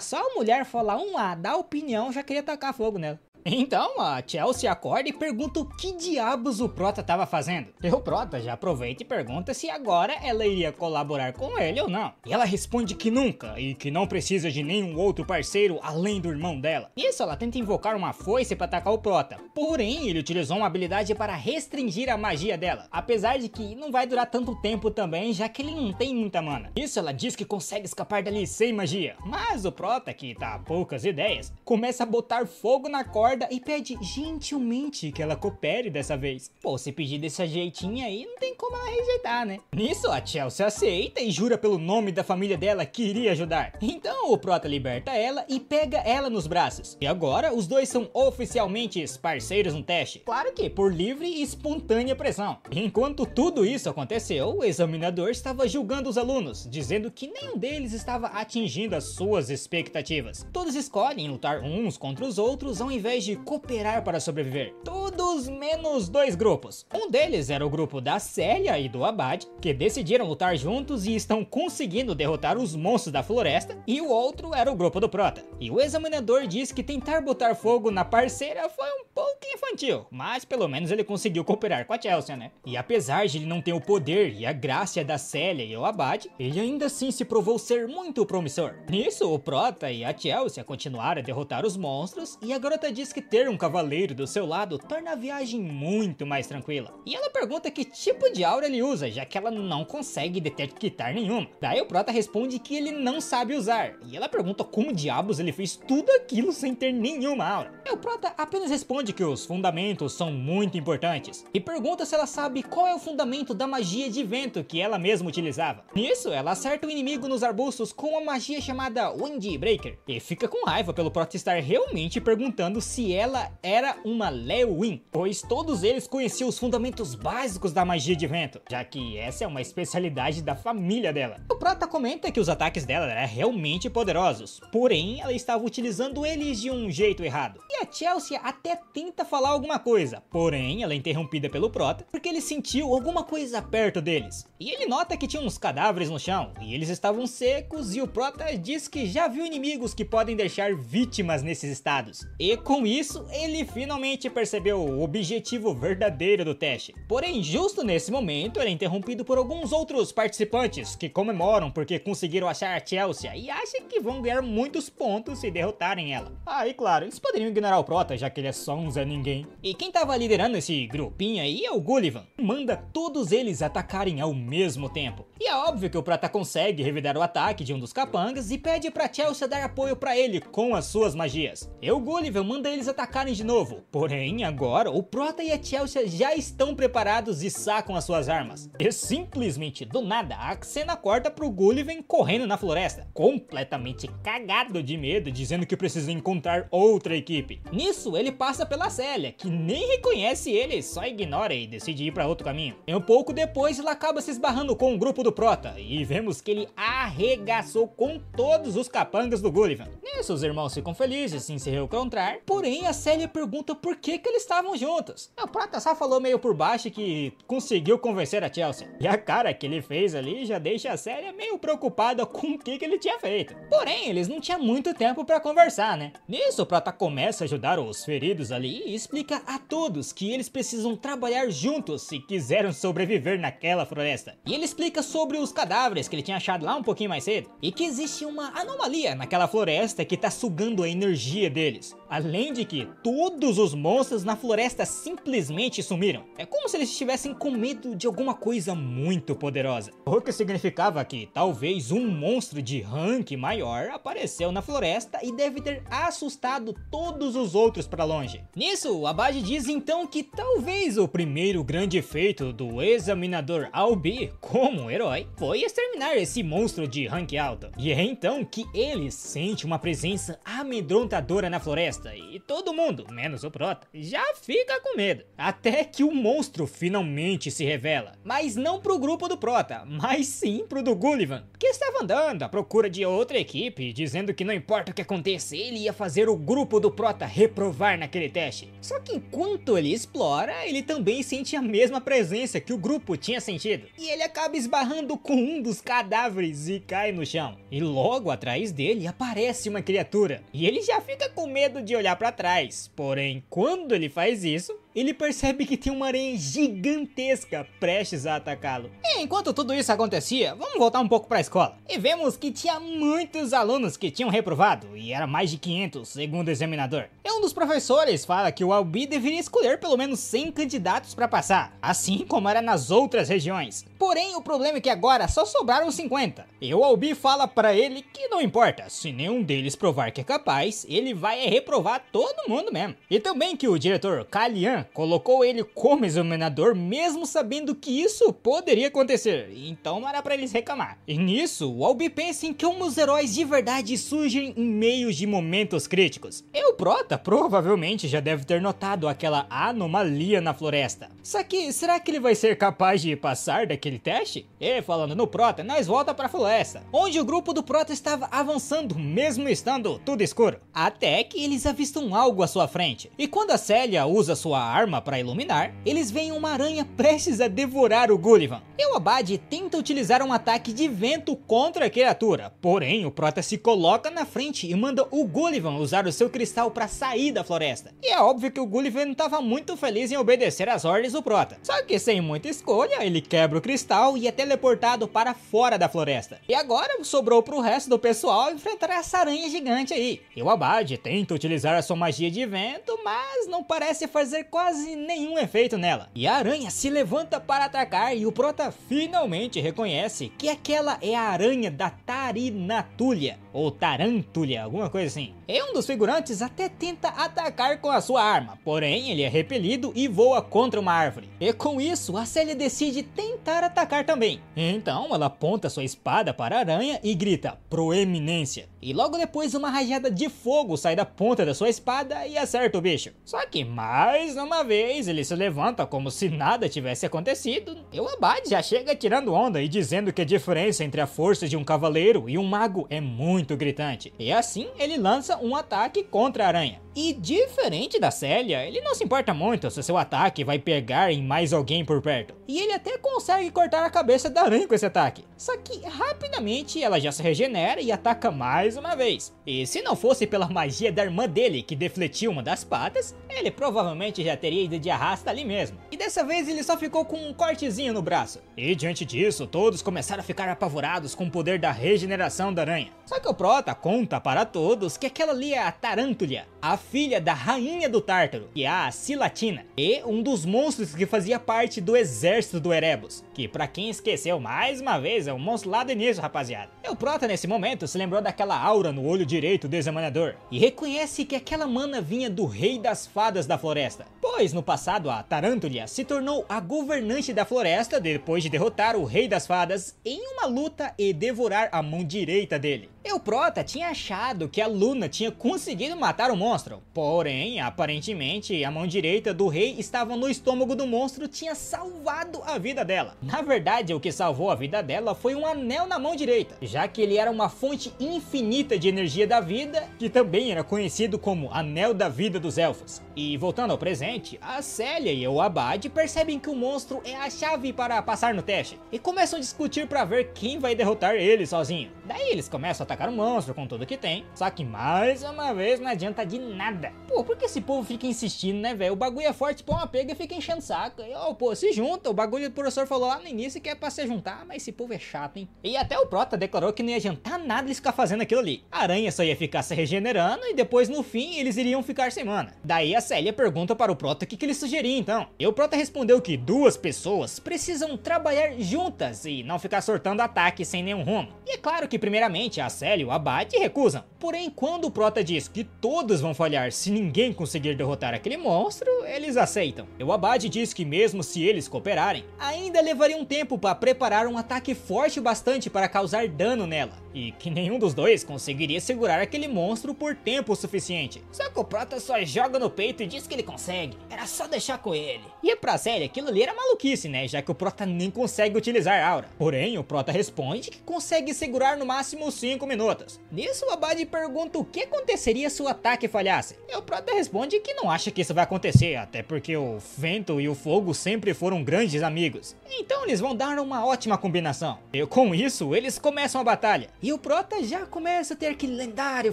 só a mulher falar dar opinião, já queria tacar fogo nela. Então a Chelsea acorda e pergunta o que diabos o Prota estava fazendo. E o Prota já aproveita e pergunta se agora ela iria colaborar com ele ou não. E ela responde que nunca e que não precisa de nenhum outro parceiro além do irmão dela. Nisso ela tenta invocar uma foice para atacar o Prota, porém ele utilizou uma habilidade para restringir a magia dela, apesar de que não vai durar tanto tempo também, já que ele não tem muita mana. Isso ela diz que consegue escapar dali sem magia, mas o Prota, que tá a poucas ideias, começa a botar fogo na corda e pede gentilmente que ela coopere dessa vez. Pô, se pedir desse jeitinho aí, não tem como ela rejeitar, né? Nisso, a Chelsea aceita e jura pelo nome da família dela que iria ajudar. Então o Prota liberta ela e pega ela nos braços. E agora, os dois são oficialmente parceiros no teste. Claro que por livre e espontânea pressão. Enquanto tudo isso aconteceu, o examinador estava julgando os alunos, dizendo que nenhum deles estava atingindo as suas expectativas. Todos escolhem lutar uns contra os outros ao invés de cooperar para sobreviver. Todos menos dois grupos. Um deles era o grupo da Célia e do Abade, que decidiram lutar juntos e estão conseguindo derrotar os monstros da floresta, e o outro era o grupo do Prota. E o examinador diz que tentar botar fogo na parceira foi um pouco infantil, mas pelo menos ele conseguiu cooperar com a Chelsea, né? E apesar de ele não ter o poder e a graça da Célia e o Abade, ele ainda assim se provou ser muito promissor. Nisso, o Prota e a Chelsea continuaram a derrotar os monstros, e a garota diz que ter um cavaleiro do seu lado torna a viagem muito mais tranquila. E ela pergunta que tipo de aura ele usa, já que ela não consegue detectar nenhuma. Daí o Prota responde que ele não sabe usar, e ela pergunta como diabos ele fez tudo aquilo sem ter nenhuma aura. E o Prota apenas responde que os fundamentos são muito importantes, e pergunta se ela sabe qual é o fundamento da magia de vento que ela mesma utilizava. Nisso, ela acerta o inimigo nos arbustos com uma magia chamada Wind Breaker, e fica com raiva pelo Prota estar realmente perguntando se ela era uma Lewin, pois todos eles conheciam os fundamentos básicos da magia de vento, já que essa é uma especialidade da família dela. O Prota comenta que os ataques dela eram realmente poderosos, porém ela estava utilizando eles de um jeito errado. E a Chelsea até tenta falar alguma coisa, porém ela é interrompida pelo Prota porque ele sentiu alguma coisa perto deles. E ele nota que tinha uns cadáveres no chão, e eles estavam secos, e o Prota diz que já viu inimigos que podem deixar vítimas nesses estados. E com isso, ele finalmente percebeu o objetivo verdadeiro do teste. Porém, justo nesse momento, ele é interrompido por alguns outros participantes que comemoram porque conseguiram achar a Chelsea e acham que vão ganhar muitos pontos se derrotarem ela. E claro, eles poderiam ignorar o Prota, já que ele é só um Zé Ninguém. E quem tava liderando esse grupinho aí é o Gullivan. Manda todos eles atacarem ao mesmo tempo. E é óbvio que o Prota consegue revidar o ataque de um dos capangas e pede pra Chelsea dar apoio pra ele com as suas magias. E o Gullivan manda ele eles atacarem de novo. Porém, agora o Prota e a Chelsea já estão preparados e sacam as suas armas. E simplesmente do nada a cena corta pro Gulliver correndo na floresta, completamente cagado de medo, dizendo que precisa encontrar outra equipe. Nisso ele passa pela Célia, que nem reconhece ele, só ignora e decide ir para outro caminho. E um pouco depois ele acaba se esbarrando com o grupo do Prota e vemos que ele arregaçou com todos os capangas do Gulliver. Nisso os irmãos ficam felizes em se reencontrar, porém a Célia pergunta por que eles estavam juntos. O Prota só falou meio por baixo que conseguiu convencer a Chelsea. E a cara que ele fez ali já deixa a Célia meio preocupada com o que ele tinha feito. Porém, eles não tinham muito tempo para conversar, né? Nisso o Prota começa a ajudar os feridos ali e explica a todos que eles precisam trabalhar juntos se quiserem sobreviver naquela floresta. E ele explica sobre os cadáveres que ele tinha achado lá um pouquinho mais cedo e que existe uma anomalia naquela floresta que tá sugando a energia deles. Além de que todos os monstros na floresta simplesmente sumiram. É como se eles estivessem com medo de alguma coisa muito poderosa. O que significava que talvez um monstro de rank maior apareceu na floresta e deve ter assustado todos os outros para longe. Nisso, o Abade diz então que talvez o primeiro grande feito do examinador Albi como herói foi exterminar esse monstro de rank alto. E é então que ele sente uma presença amedrontadora na floresta e todo mundo, menos o Prota, já fica com medo. Até que o monstro finalmente se revela. Mas não pro grupo do Prota, mas sim pro do Gulliver, que estava andando à procura de outra equipe, dizendo que não importa o que aconteça, ele ia fazer o grupo do Prota reprovar naquele teste. Só que enquanto ele explora, ele também sente a mesma presença que o grupo tinha sentido. E ele acaba esbarrando com um dos cadáveres e cai no chão. E logo atrás dele aparece uma criatura. E ele já fica com medo de olhar para trás. Porém, quando ele faz isso, ele percebe que tem uma aranha gigantesca prestes a atacá-lo. E enquanto tudo isso acontecia, vamos voltar um pouco para a escola. E vemos que tinha muitos alunos que tinham reprovado, e era mais de 500, segundo o examinador. E um dos professores fala que o Albi deveria escolher pelo menos 100 candidatos para passar, assim como era nas outras regiões. Porém, o problema é que agora só sobraram 50. E o Albi fala para ele que não importa, se nenhum deles provar que é capaz, ele vai reprovar todo mundo mesmo. E também que o diretor Kalian colocou ele como examinador mesmo sabendo que isso poderia acontecer, então não era pra eles reclamar. E nisso, o Albi pensa em como os heróis de verdade surgem em meio de momentos críticos. E o Prota provavelmente já deve ter notado aquela anomalia na floresta. Só que, será que ele vai ser capaz de passar daquele teste? E falando no Prota, nós volta pra floresta, onde o grupo do Prota estava avançando mesmo estando tudo escuro. Até que eles avistam algo à sua frente. E quando a Célia usa sua arma para iluminar, eles veem uma aranha prestes a devorar o Gulliver. E o Abade tenta utilizar um ataque de vento contra a criatura, porém o Prota se coloca na frente e manda o Gulliver usar o seu cristal para sair da floresta. E é óbvio que o Gulliver não estava muito feliz em obedecer às ordens do Prota, só que sem muita escolha ele quebra o cristal e é teleportado para fora da floresta. E agora sobrou para o resto do pessoal enfrentar essa aranha gigante aí. E o Abade tenta utilizar a sua magia de vento, mas não parece fazer quase nenhum efeito nela. E a aranha se levanta para atacar e o Prota finalmente reconhece que aquela é a aranha da Tarinatulha, ou Tarantulha, alguma coisa assim. E um dos figurantes até tenta atacar com a sua arma, porém ele é repelido e voa contra uma árvore. E com isso, a Célia decide tentar atacar também. Então ela aponta sua espada para a aranha e grita, proeminência. E logo depois uma rajada de fogo sai da ponta da sua espada e acerta o bicho. Só que mais uma vez ele se levanta como se nada tivesse acontecido. E o Abade já chega tirando onda e dizendo que a diferença entre a força de um cavaleiro e um mago é muito gritante. E assim ele lança um ataque contra a aranha. E diferente da Célia, ele não se importa muito se seu ataque vai pegar em mais alguém por perto. E ele até consegue cortar a cabeça da aranha com esse ataque. Só que rapidamente ela já se regenera e ataca mais uma vez. E se não fosse pela magia da irmã dele que defletiu uma das patas, ele provavelmente já teria ido de arrasta ali mesmo. E dessa vez ele só ficou com um cortezinho no braço. E diante disso, todos começaram a ficar apavorados com o poder da regeneração da aranha. Só que o Prota conta para todos que aquela ali é a Tarantulha, a filha da rainha do Tártaro, que é a Silatina, e um dos monstros que fazia parte do exército do Erebus, que pra quem esqueceu mais uma vez é o monstro lá do início, rapaziada. E o Prota nesse momento se lembrou daquela aura no olho direito do Examinador e reconhece que aquela mana vinha do Rei das Fadas da Floresta, pois no passado a Tarântula se tornou a governante da floresta depois de derrotar o Rei das Fadas em uma luta e devorar a mão direita dele. E o Prota tinha achado que a Luna tinha conseguido matar o monstro, porém, aparentemente, a mão direita do rei estava no estômago do monstro e tinha salvado a vida dela. Na verdade, o que salvou a vida dela foi um anel na mão direita, já que ele era uma fonte infinita de energia da vida, que também era conhecido como Anel da Vida dos Elfos. E voltando ao presente, a Célia e o Abade percebem que o monstro é a chave para passar no teste, e começam a discutir para ver quem vai derrotar ele sozinho. Daí eles começam a atacar o monstro com tudo que tem, só que mais uma vez não adianta de nada. Pô, por que esse povo fica insistindo, né, velho? O bagulho é forte, pô, uma pega e fica enchendo o saco. E, ó, pô, se junta, o bagulho do professor falou lá no início que é pra se juntar, mas esse povo é chato, hein? E até o Prota declarou que não ia adiantar nada eles ficar fazendo aquilo ali. A aranha só ia ficar se regenerando e depois no fim eles iriam ficar sem mana. Daí a Célia pergunta para o Prota o que ele sugeria então. E o Prota respondeu que duas pessoas precisam trabalhar juntas e não ficar sortando ataques sem nenhum rumo. E é claro que primeiramente a Célia e o Abade recusam. Porém, quando o Prota diz que todos vão falhar se ninguém conseguir derrotar aquele monstro, eles aceitam. E o Abade diz que mesmo se eles cooperarem, ainda levaria um tempo para preparar um ataque forte o bastante para causar dano nela, e que nenhum dos dois conseguiria segurar aquele monstro por tempo suficiente. Só que o Prota só joga no peito e diz que ele consegue, era só deixar com ele. E pra Célia aquilo ali era maluquice, né, já que o Prota nem consegue utilizar aura. Porém, o Prota responde que consegue segurar no máximo 5 minutos. Nisso o Abade pergunta o que aconteceria se o ataque falhasse. E o Prota responde que não acha que isso vai acontecer, até porque o vento e o fogo sempre foram grandes amigos. Então eles vão dar uma ótima combinação. E com isso, eles começam a batalha. E o Prota já começa a ter aquele lendário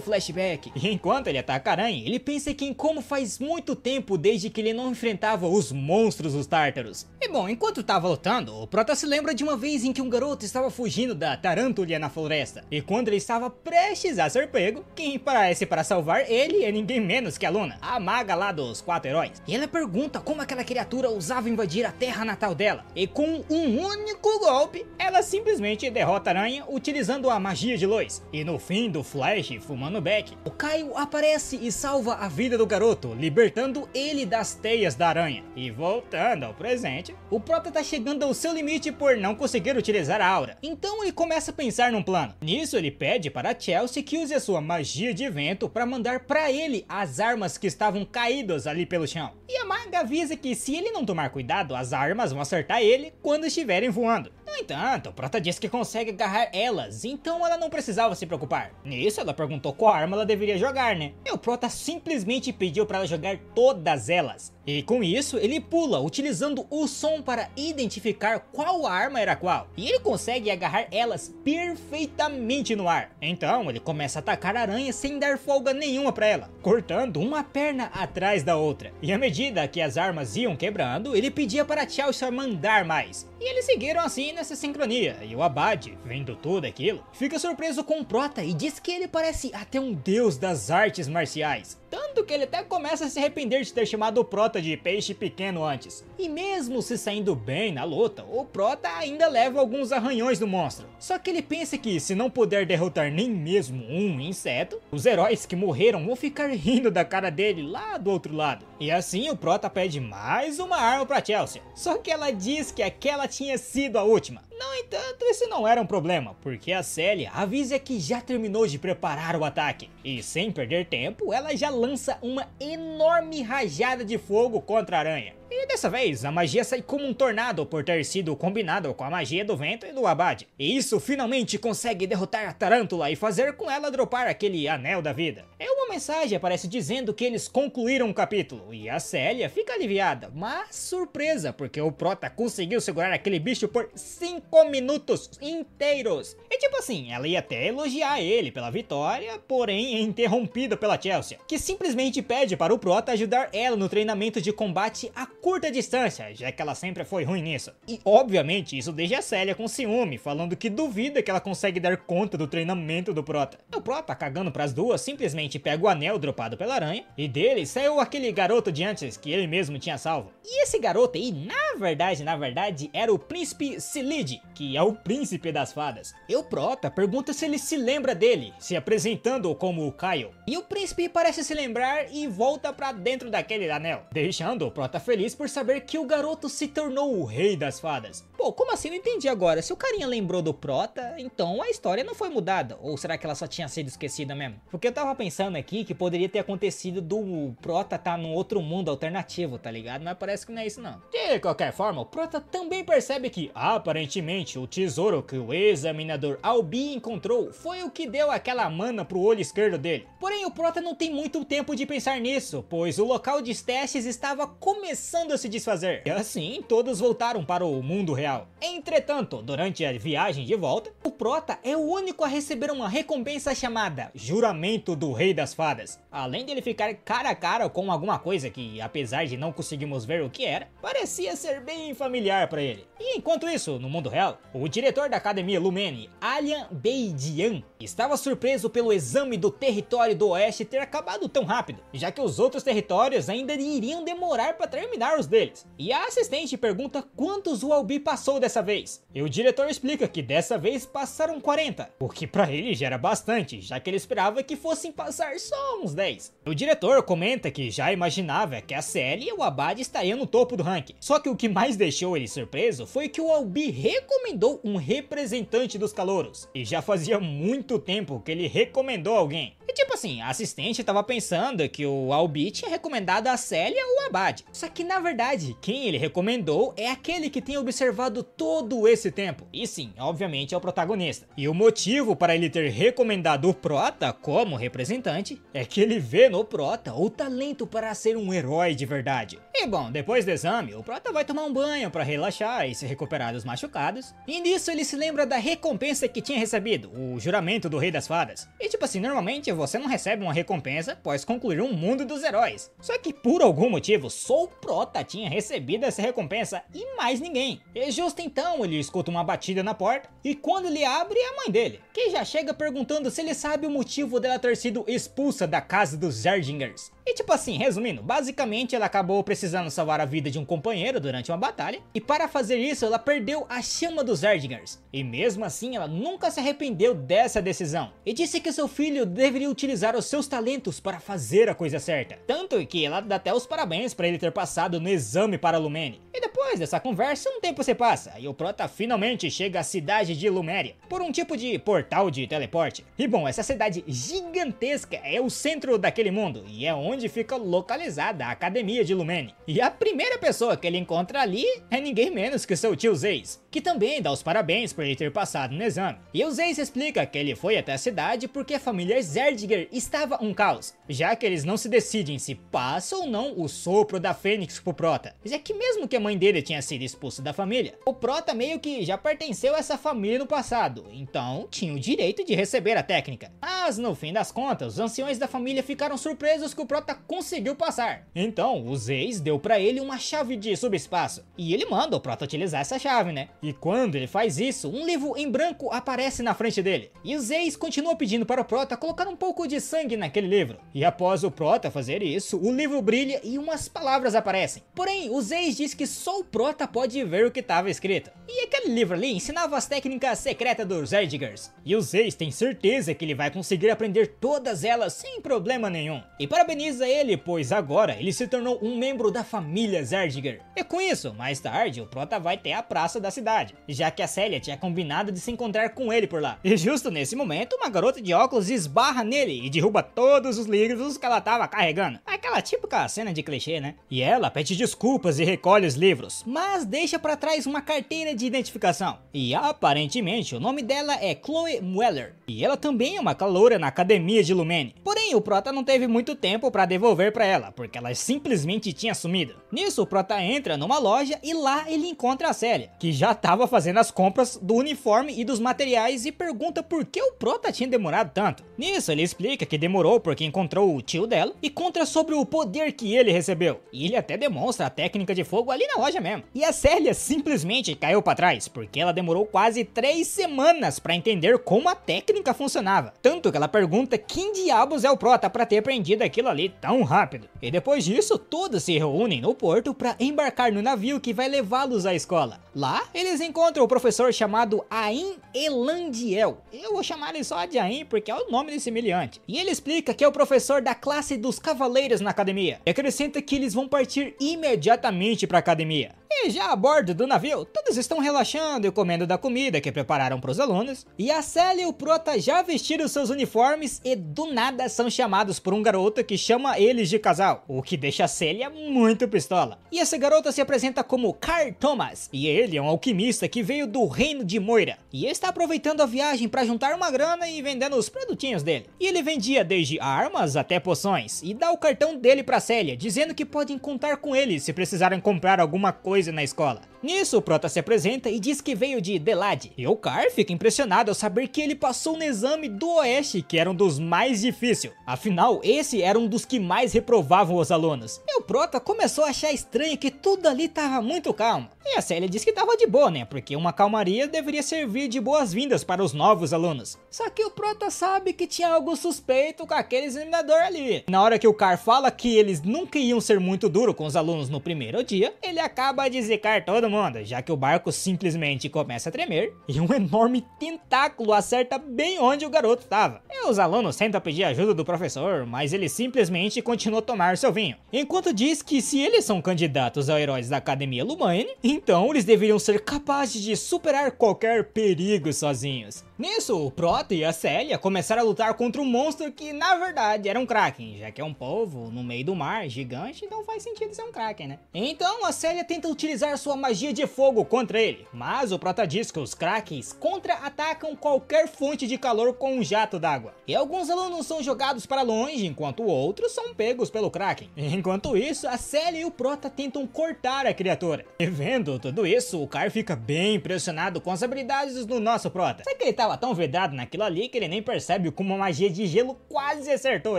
flashback. E enquanto ele ataca a aranha, ele pensa que em como faz muito tempo desde que ele não enfrentava os monstros dos Tártaros. E bom, enquanto tava lutando, o Prota se lembra de uma vez em que um garoto estava fugindo da Tarântula na floresta. E quando ele estava prestes a ser pego, quem aparece para salvar ele é ninguém menos que a Luna, a maga lá dos 4 heróis. E ela pergunta como aquela criatura ousava invadir a terra natal dela. E com um único golpe, ela simplesmente derrota a aranha utilizando a magia de luz. E no fim do Flash fumando Beck, o Caio aparece e salva a vida do garoto, libertando ele das teias da aranha. E voltando ao presente, o Prota tá chegando ao seu limite por não conseguir utilizar a aura. Então ele começa a pensar num plano. Nisso ele pede para Chelsea que use a sua magia de vento para mandar para ele as armas que estavam caídas ali pelo chão. E a maga avisa que se ele não tomar cuidado, as armas vão acertar ele quando estiverem voando. No entanto, o Prota diz que consegue agarrar elas, então ela não precisava se preocupar. Nisso, ela perguntou qual arma ela deveria jogar, né? E o Prota simplesmente pediu para ela jogar todas elas. E com isso, ele pula, utilizando o som para identificar qual arma era qual. E ele consegue agarrar elas perfeitamente no ar. Então, ele começa a atacar a aranha sem dar folga nenhuma para ela, cortando uma perna atrás da outra. E à medida que as armas iam quebrando, ele pedia para Chelsea mandar mais. E eles seguiram assim nessa sincronia, e o Abade, vendo tudo aquilo, fica surpreso com o Prota e diz que ele parece até um deus das artes marciais. Tanto que ele até começa a se arrepender de ter chamado o Prota de peixe pequeno antes. E mesmo se saindo bem na luta, o Prota ainda leva alguns arranhões do monstro. Só que ele pensa que se não puder derrotar nem mesmo um inseto, os heróis que morreram vão ficar rindo da cara dele lá do outro lado. E assim o Prota pede mais uma arma pra Chelsea. Só que ela diz que aquela tinha sido a última. No entanto, isso não era um problema, porque a Célia avisa que já terminou de preparar o ataque. E sem perder tempo, ela já lança uma enorme rajada de fogo contra a aranha. E dessa vez, a magia sai como um tornado por ter sido combinado com a magia do vento e do Abade. E isso finalmente consegue derrotar a Tarântula e fazer com ela dropar aquele anel da vida. É uma mensagem aparece dizendo que eles concluíram o capítulo, e a Célia fica aliviada, mas surpresa, porque o Prota conseguiu segurar aquele bicho por 5 minutos inteiros. E tipo assim, ela ia até elogiar ele pela vitória, porém é interrompida pela Chelsea, que simplesmente pede para o Prota ajudar ela no treinamento de combate a curta distância, já que ela sempre foi ruim nisso. E obviamente isso deixa a Célia com ciúme, falando que duvida que ela consegue dar conta do treinamento do Prota. O Prota, cagando pras duas, simplesmente pega o anel dropado pela aranha, e dele saiu aquele garoto de antes que ele mesmo tinha salvo. E esse garoto aí, na verdade, era o príncipe Silid, que é o príncipe das fadas. E o Prota pergunta se ele se lembra dele, se apresentando como o Kyle. E o príncipe parece se lembrar e volta pra dentro daquele anel, deixando o Prota feliz por saber que o garoto se tornou o rei das fadas. Pô, como assim? Não entendi agora. Se o carinha lembrou do Prota, então a história não foi mudada. Ou será que ela só tinha sido esquecida mesmo? Porque eu tava pensando aqui que poderia ter acontecido do Prota tá num outro mundo alternativo, tá ligado? Mas parece que não é isso não. De qualquer forma, o Prota também percebe que, aparentemente, o tesouro que o examinador Albi encontrou foi o que deu aquela mana pro olho esquerdo dele. Porém, o Prota não tem muito tempo de pensar nisso, pois o local de testes estava começando a se desfazer. E assim, todos voltaram para o mundo real. Entretanto, durante a viagem de volta, o Prota é o único a receber uma recompensa chamada Juramento do Rei das Fadas. Além de ele ficar cara a cara com alguma coisa que, apesar de não conseguirmos ver o que era, parecia ser bem familiar para ele. E enquanto isso, no mundo real, o diretor da Academia Lumene, Alian Beidian, estava surpreso pelo exame do território do Oeste ter acabado tão rápido, já que os outros territórios ainda iriam demorar para terminar os deles. E a assistente pergunta quantos o Albi passou dessa vez. E o diretor explica que dessa vez passaram 40, o que para ele já era bastante, já que ele esperava que fossem passar só uns 10. O diretor comenta que já imaginava que a Célia e o Abade estariam no topo do ranking. Só que o que mais deixou ele surpreso foi que o Albi recomendou um representante dos calouros. E já fazia muito tempo que ele recomendou alguém. E tipo assim, a assistente tava pensando que o Albi tinha recomendado a Célia ou o Abade. Só que na verdade, quem ele recomendou é aquele que tem observado todo esse tempo. E sim, obviamente é o protagonista. E o motivo para ele ter recomendado o Prota como representante é que ele vê no Prota o talento para ser um herói de verdade. E bom, depois do exame, o Prota vai tomar um banho para relaxar e se recuperar dos machucados. E nisso ele se lembra da recompensa que tinha recebido, o juramento do Rei das Fadas. E tipo assim, normalmente você não recebe uma recompensa após concluir um mundo dos heróis. Só que por algum motivo, só o Prota tinha recebido essa recompensa e mais ninguém. E justo então ele escuta uma batida na porta e quando ele abre é a mãe dele, que já chega perguntando se ele sabe o motivo dela ter sido expulsa da casa dos Zerdingers. E tipo assim, resumindo, basicamente ela acabou precisando salvar a vida de um companheiro durante uma batalha, e para fazer isso ela perdeu a chama dos Zerdingers. E mesmo assim ela nunca se arrependeu dessa decisão, e disse que seu filho deveria utilizar os seus talentos para fazer a coisa certa. Tanto que ela dá até os parabéns para ele ter passado no exame para Lumene. E depois dessa conversa, um tempo se passa, e o Prota finalmente chega à cidade de Luméria, por um tipo de portal de teleporte. E bom, essa cidade gigantesca é o centro daquele mundo, e é onde fica localizada a Academia de Lumene. E a primeira pessoa que ele encontra ali é ninguém menos que seu tio Zeis, que também dá os parabéns por ele ter passado no exame. E o Zeis explica que ele foi até a cidade porque a família Zerdiger estava um caos, já que eles não se decidem se passa ou não o sopro da Fênix pro Prota, já que mesmo que a mãe dele tinha sido expulsa da família, o Prota meio que já pertenceu a essa família no passado, então tinha o direito de receber a técnica. Mas no fim das contas, os anciões da família ficaram surpresos que o Prota conseguiu passar. Então o Zeis deu pra ele uma chave de subespaço, e ele manda o Prota utilizar essa chave, né? E quando ele faz isso, um livro em branco aparece na frente dele, e o Zeis continua pedindo para o Prota colocar um pouco de sangue naquele livro. E após o Prota fazer isso, o livro brilha e umas palavras aparecem. Porém, o Zeis diz que só o Prota pode ver o que estava escrito. E aquele livro ali ensinava as técnicas secretas dos Zerdigers. E o Zeis tem certeza que ele vai conseguir aprender todas elas sem problema nenhum. E parabeniza ele, pois agora ele se tornou um membro da família Zerdiger. E com isso, mais tarde, o Prota vai ter a praça da cidade, já que a Célia tinha combinado de se encontrar com ele por lá. E justo nesse momento, uma garota de óculos esbarra nele e derruba todos os livros que ela tava carregando. Aquela típica cena de clichê, né? E ela pede desculpas e recolhe os livros, mas deixa pra trás uma carteira de identificação. E aparentemente o nome dela é Chloe Mueller, e ela também é uma caloura na Academia de Lumene. Porém, o Prota não teve muito tempo pra devolver pra ela, porque ela simplesmente tinha sumido. Nisso, o Prota entra numa loja e lá ele encontra a Célia, que já tava fazendo as compras do uniforme e dos materiais, e pergunta por que o Prota tinha demorado tanto. Nisso, ele explica que demorou porque encontrou o tio dela e conta sobre o poder que ele recebeu. E ele até demonstra a técnica de fogo ali na loja mesmo. E a Célia simplesmente caiu pra trás, porque ela demorou quase 3 semanas pra entender como a técnica funcionava. Tanto que ela pergunta quem diabos é o Prota pra ter aprendido aquilo ali tão rápido. E depois disso, todos se reúnem no porto pra embarcar no navio que vai levá-los à escola. Lá, eles encontram o professor chamado Ain Elandiel. Eu vou chamar ele só de Ain porque é o nome desse semelhante. E ele explica que é o professor da classe dos cavaleiros na academia. E acrescenta que eles vão partir imediatamente para a academia. E já a bordo do navio, todos estão relaxando e comendo da comida que prepararam para os alunos. E a Célia e o Prota já vestiram seus uniformes e do nada são chamados por um garoto que chama eles de casal, o que deixa a Célia muito pistola. E esse garoto se apresenta como Carl Thomas, e ele é um alquimista que veio do reino de Moira, e está aproveitando a viagem para juntar uma grana e vendendo os produtinhos dele. E ele vendia desde armas até poções, e dá o cartão dele para Célia, dizendo que podem contar com ele se precisarem comprar alguma coisa na escola. Nisso, o Prota se apresenta e diz que veio de Delade, e o Car fica impressionado ao saber que ele passou no exame do Oeste, que era um dos mais difíceis. Afinal, esse era um dos que mais reprovavam os alunos. E o Prota começou a achar estranho que tudo ali tava muito calmo. E a Célia disse que tava de boa, né? Porque uma calmaria deveria servir de boas-vindas para os novos alunos. Só que o Prota sabe que tinha algo suspeito com aquele examinador ali. Na hora que o Car fala que eles nunca iam ser muito duro com os alunos no primeiro dia, ele acaba de zicar todo mundo, já que o barco simplesmente começa a tremer e um enorme tentáculo acerta bem onde o garoto estava. E os alunos tentam pedir ajuda do professor, mas ele simplesmente continua a tomar seu vinho. Enquanto diz que se eles são candidatos a heróis da Academia Lumine, então eles deveriam ser capazes de superar qualquer perigo sozinhos. Nisso, o Prota e a Célia começaram a lutar contra um monstro que na verdade era um Kraken, já que é um polvo no meio do mar, gigante, então faz sentido ser um Kraken, né? Então a Célia tenta utilizar sua magia de fogo contra ele, mas o Prota diz que os Krakens contra-atacam qualquer fonte de calor com um jato d'água. E alguns alunos são jogados para longe, enquanto outros são pegos pelo Kraken. Enquanto isso, a Célia e o Prota tentam cortar a criatura. E vendo tudo isso, o Car fica bem impressionado com as habilidades do nosso Prota. Só que ele tava tão vedado naquilo ali que ele nem percebe como a magia de gelo quase acertou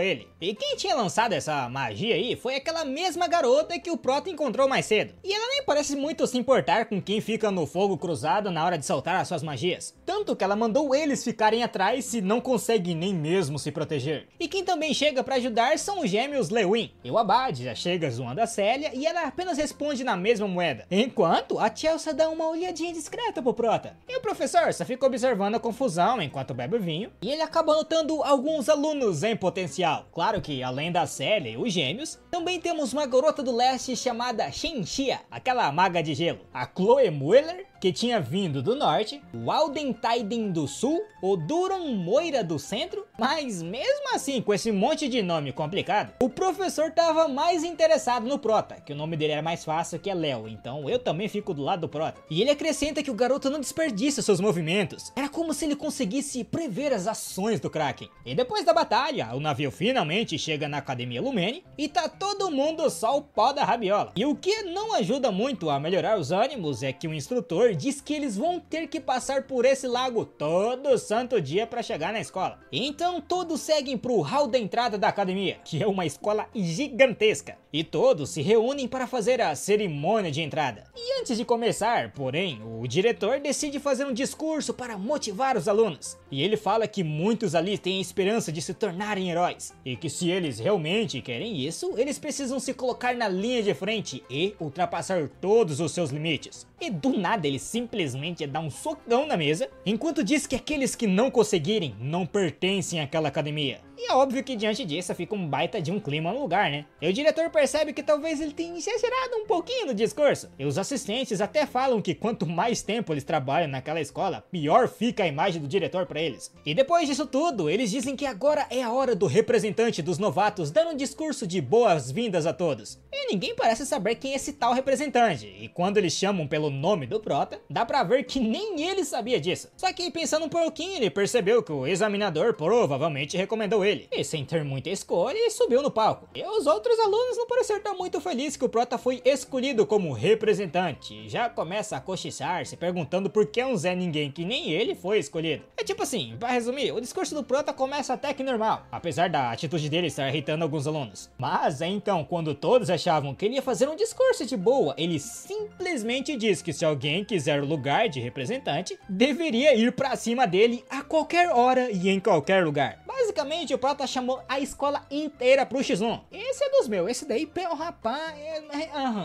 ele. E quem tinha lançado essa magia aí foi aquela mesma garota que o Prota encontrou mais cedo. E ela nem parece muito se importar com quem fica no fogo cruzado na hora de soltar as suas magias. Tanto que ela mandou eles ficarem atrás se não conseguem nem mesmo se proteger. E quem também chega pra ajudar são os gêmeos Lewin. E o Abad já chega zoando a Célia e ela apenas responde na mesma moeda. Enquanto a Chelsea dá uma olhadinha discreta pro Prota. E o professor só fica observando a confusão enquanto bebe o vinho. E ele acaba notando alguns alunos em potencial. Claro que além da Célia e os gêmeos, também temos uma garota do leste chamada Shenxia, aquela maga de gelo. A Chloe Mueller, que tinha vindo do norte, o Alden Taiden do sul, o Duran Moira do centro, mas mesmo assim com esse monte de nome complicado, o professor tava mais interessado no Prota, que o nome dele era mais fácil que é Léo, então eu também fico do lado do Prota. E ele acrescenta que o garoto não desperdiça seus movimentos, era como se ele conseguisse prever as ações do Kraken. E depois da batalha, o navio finalmente chega na Academia Lumene e tá todo mundo só o pó da rabiola. E o que não ajuda muito a melhorar os ânimos é que o instrutor diz que eles vão ter que passar por esse lago todo santo dia para chegar na escola. Então todos seguem pro hall da entrada da academia, que é uma escola gigantesca. E todos se reúnem para fazer a cerimônia de entrada. E antes de começar, porém, o diretor decide fazer um discurso para motivar os alunos. E ele fala que muitos ali têm esperança de se tornarem heróis. E que se eles realmente querem isso, eles precisam se colocar na linha de frente e ultrapassar todos os seus limites. E do nada ele simplesmente dá um socão na mesa, enquanto diz que aqueles que não conseguirem não pertencem àquela academia. E é óbvio que diante disso fica um baita de um clima no lugar, né? E o diretor percebe que talvez ele tenha exagerado um pouquinho no discurso. E os assistentes até falam que quanto mais tempo eles trabalham naquela escola, pior fica a imagem do diretor pra eles. E depois disso tudo, eles dizem que agora é a hora do representante dos novatos dando um discurso de boas-vindas a todos. E ninguém parece saber quem é esse tal representante. E quando eles chamam pelo nome do Prota, Prota, dá pra ver que nem ele sabia disso. Só que pensando um pouquinho, ele percebeu que o examinador provavelmente recomendou ele. E sem ter muita escolha, ele subiu no palco. E os outros alunos não pareceram estar muito felizes que o Prota foi escolhido como representante. Já começa a cochichar, se perguntando por que um Zé Ninguém que nem ele foi escolhido. É tipo assim, pra resumir, o discurso do Prota começa até que normal, apesar da atitude dele estar irritando alguns alunos. Mas então, quando todos achavam que ele ia fazer um discurso de boa, ele simplesmente diz que se alguém quiser o lugar de representante, deveria ir pra cima dele a qualquer hora e em qualquer lugar. Basicamente, o Prota chamou a escola inteira pro X1. Esse é dos meus, esse daí, rapaz,